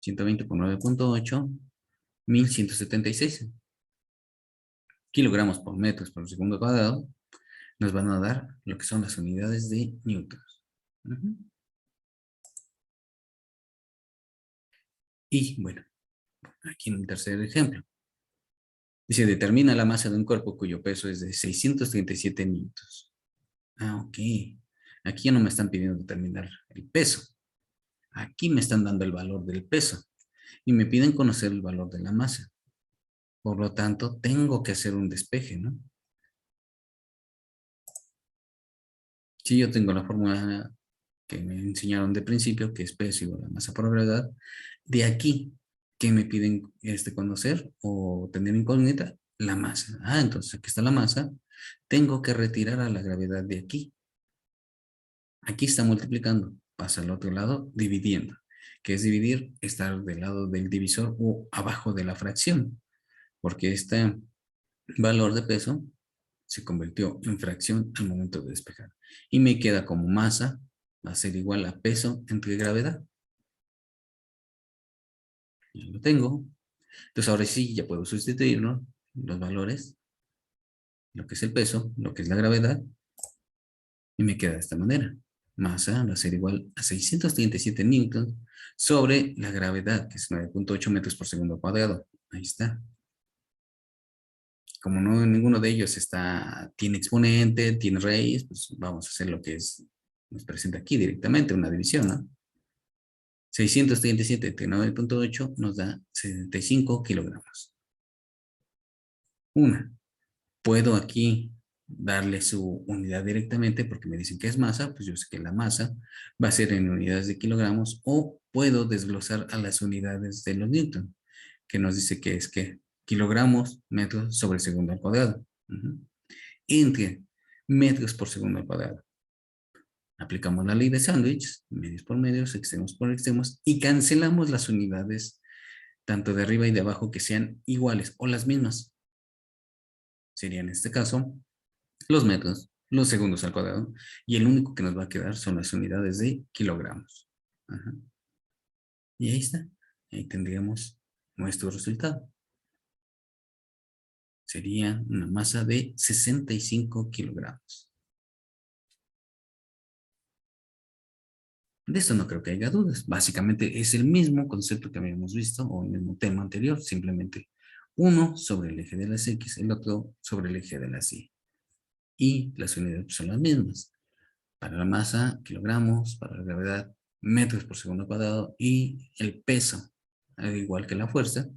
120 por 9.8, 1176 kilogramos por metros por segundo cuadrado, nos van a dar lo que son las unidades de newtons. Y bueno, aquí en el tercer ejemplo, dice, determina la masa de un cuerpo cuyo peso es de 637 newtons. Ah, ok. Aquí ya no me están pidiendo determinar el peso. Aquí me están dando el valor del peso. Y me piden conocer el valor de la masa. Por lo tanto, tengo que hacer un despeje, ¿no? Si yo tengo la fórmula que me enseñaron de principio, que es peso igual a masa por gravedad, de aquí, ¿qué me piden conocer o tener incógnita? La masa. Ah, entonces aquí está la masa. Tengo que retirar a la gravedad de aquí. Aquí está multiplicando. Pasa al otro lado, dividiendo. Que es dividir, estar del lado del divisor o abajo de la fracción. Porque este valor de peso se convirtió en fracción al momento de despejar. Y me queda como masa, va a ser igual a peso entre gravedad. Ya lo tengo. Entonces ahora sí ya puedo sustituir, ¿no? Los valores, lo que es el peso, lo que es la gravedad, y me queda de esta manera. Masa va a ser igual a 637 newtons sobre la gravedad, que es 9.8 metros por segundo cuadrado. Ahí está. Como no ninguno de ellos tiene exponente, tiene raíz, pues vamos a hacer lo que nos presenta aquí directamente, una división, ¿no? 637 entre 9.8 nos da 75 kilogramos. Puedo aquí darle su unidad directamente porque me dicen que es masa, pues yo sé que la masa va a ser en unidades de kilogramos, o puedo desglosar a las unidades de los newton, que nos dice que es que kilogramos, metros sobre segundo al cuadrado. Entre metros por segundo al cuadrado. Aplicamos la ley de sándwich, medios por medios, extremos por extremos, y cancelamos las unidades tanto de arriba y de abajo que sean iguales o las mismas. Sería en este caso los metros, los segundos al cuadrado, y el único que nos va a quedar son las unidades de kilogramos. Ajá. Y ahí está. Ahí tendríamos nuestro resultado. Sería una masa de 65 kilogramos. De esto no creo que haya dudas. Básicamente es el mismo concepto que habíamos visto o el mismo tema anterior, simplemente uno sobre el eje de las X, el otro sobre el eje de las Y. Y las unidades son las mismas. Para la masa, kilogramos, para la gravedad, metros por segundo cuadrado y el peso, al igual que la fuerza,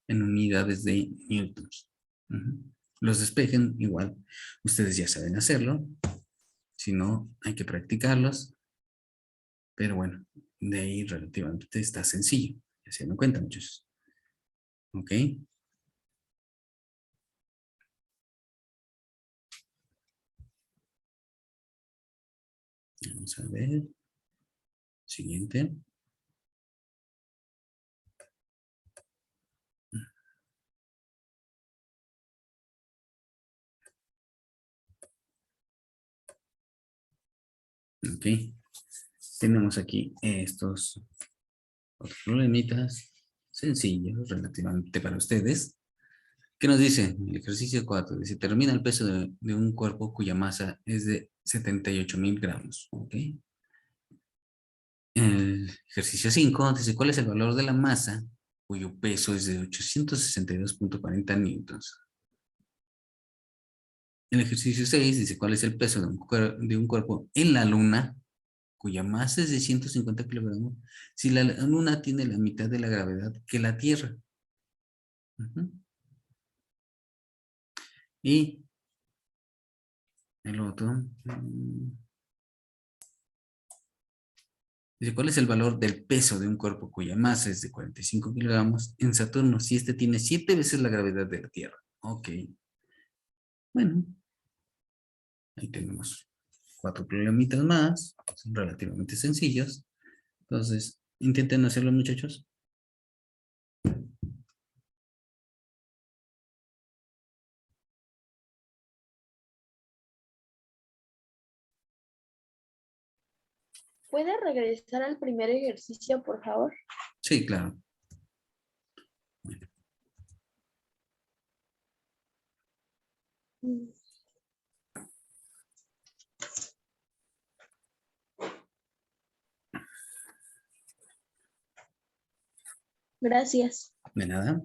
en unidades de newtons. Los despejen igual. Ustedes ya saben hacerlo. Si no, hay que practicarlos. Pero bueno, de ahí relativamente está sencillo. Ya se dan cuenta, muchachos. ¿Ok? Vamos a ver. Siguiente. Ok. Tenemos aquí estos otros problemitas sencillos relativamente para ustedes. ¿Qué nos dice? El ejercicio 4 dice, determina el peso de un cuerpo cuya masa es de 78.000 gramos. ¿Ok? El ejercicio 5 dice, ¿cuál es el valor de la masa cuyo peso es de 862,40 newtons? El ejercicio 6 dice, ¿cuál es el peso de un cuerpo en la luna cuya masa es de 150 kilogramos si la luna tiene la mitad de la gravedad que la Tierra? Ujú. Y el otro dice, ¿cuál es el valor del peso de un cuerpo cuya masa es de 45 kilogramos en Saturno si este tiene 7 veces la gravedad de la Tierra? Ok. Bueno, ahí tenemos 4 problemitas más. Son relativamente sencillos. Entonces, intenten hacerlo, muchachos. ¿Puede regresar al primer ejercicio, por favor? Sí, claro. Mm. Gracias. De nada.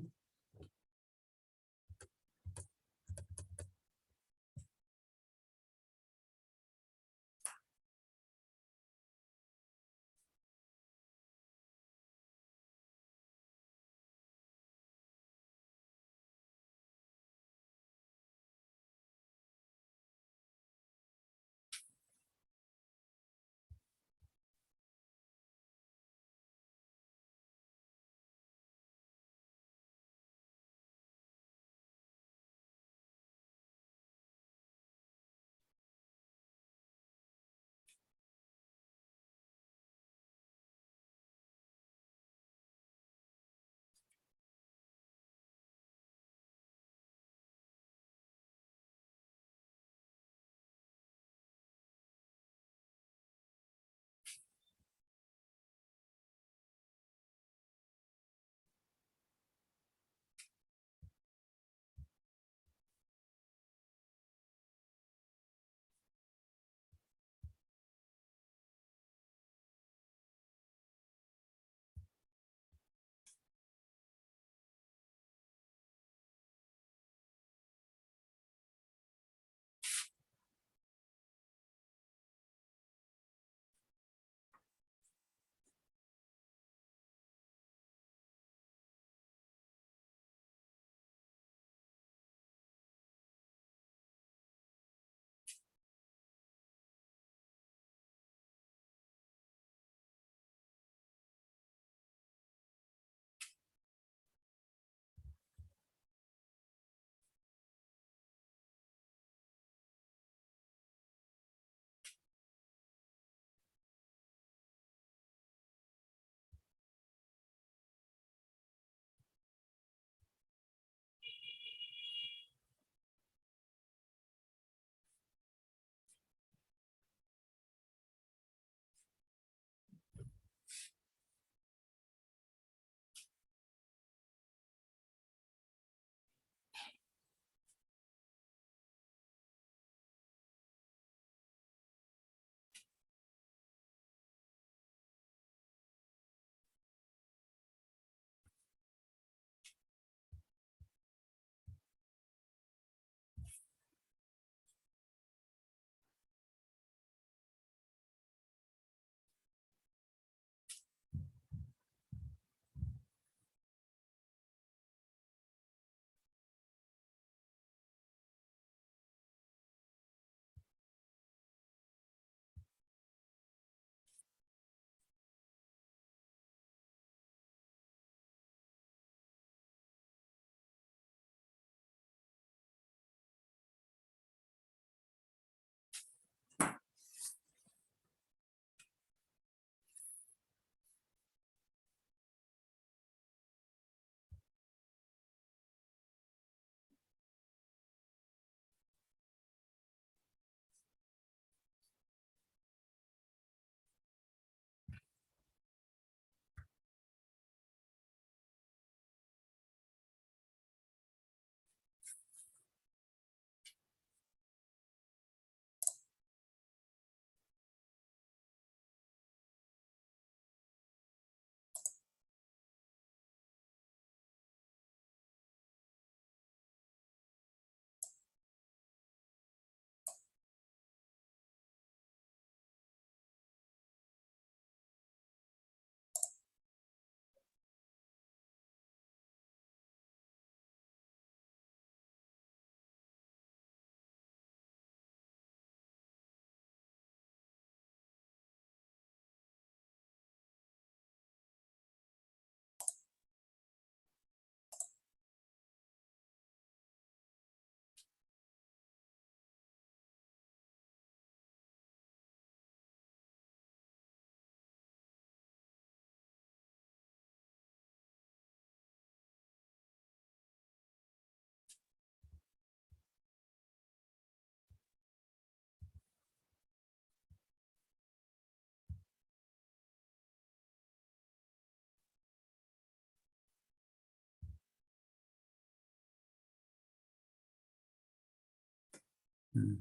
Ujú.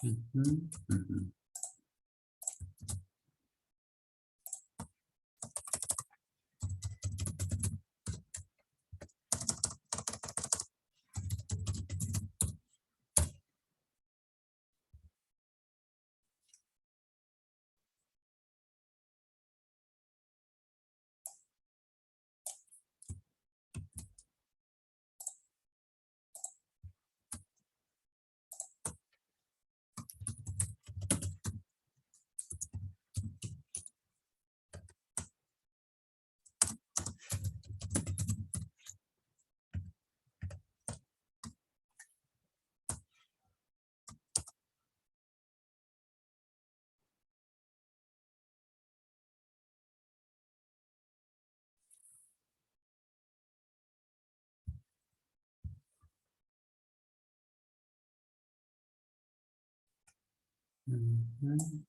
Ujú, ujú. Ujú.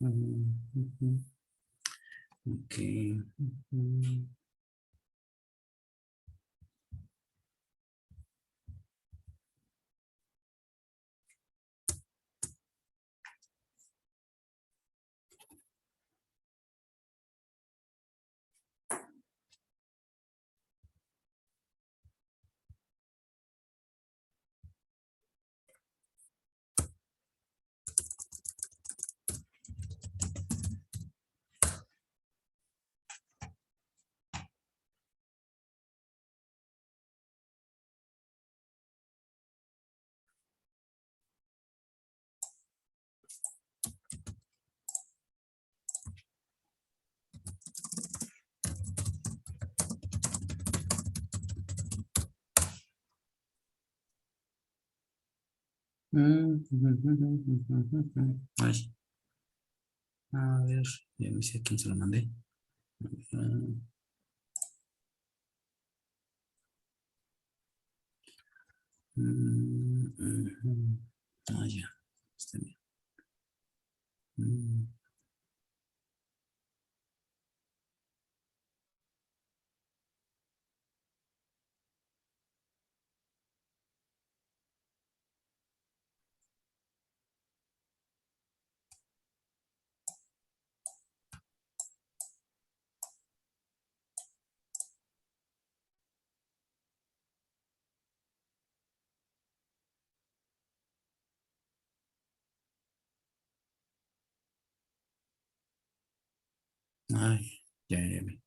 Ujú, ujú. Ok. Ujú. Ujú. Ay, a ver, ya no sé a quién se lo mandé. Ah, ujú. Ah, ya, está bien. Mm. Ay, ya vi.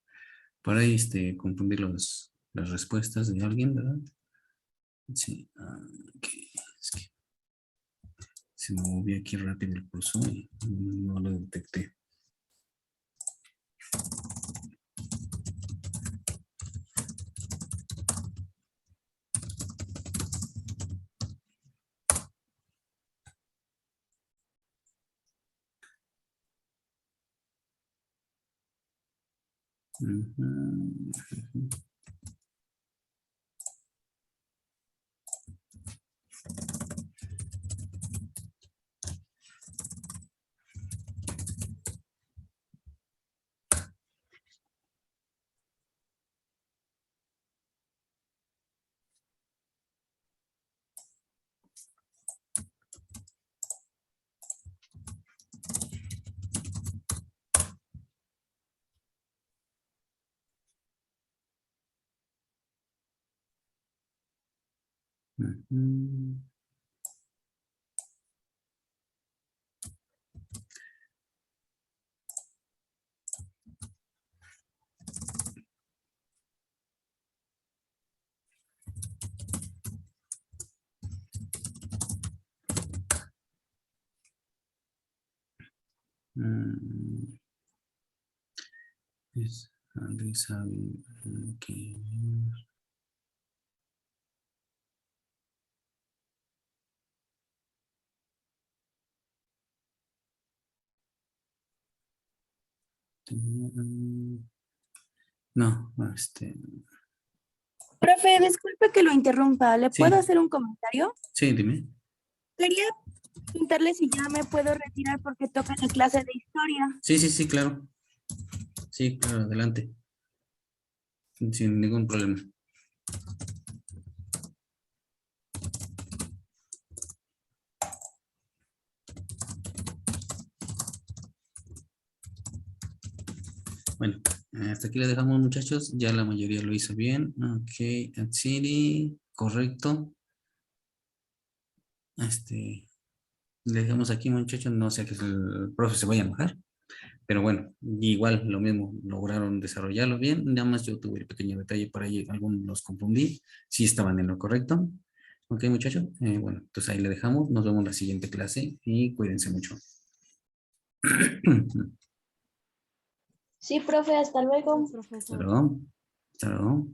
Por ahí confundí las respuestas de alguien, ¿verdad? Sí. Ok. Es que se me movió aquí rápido el cursor y no lo detecté. Ujú. Ujú. Mm, es Andrés sabe que no, Profe, disculpe que lo interrumpa. ¿Le sí, puedo hacer un comentario? sí, dime. Quería preguntarle si ya me puedo retirar porque toca la clase de historia. Sí, claro. Sí, claro, adelante. Sin ningún problema. Bueno, hasta aquí le dejamos, muchachos. Ya la mayoría lo hizo bien. Ok, Atsiri, correcto. Le dejamos aquí, muchachos. No sé que el profe se vaya a enojar. Pero bueno, igual lo mismo, lograron desarrollarlo bien. Nada más yo tuve el pequeño detalle por ahí, algunos los confundí. Sí estaban en lo correcto. Ok, muchachos. Bueno, entonces ahí le dejamos. Nos vemos en la siguiente clase y cuídense mucho. Sí, profe, hasta luego. Profesor. Hasta luego. Hasta luego.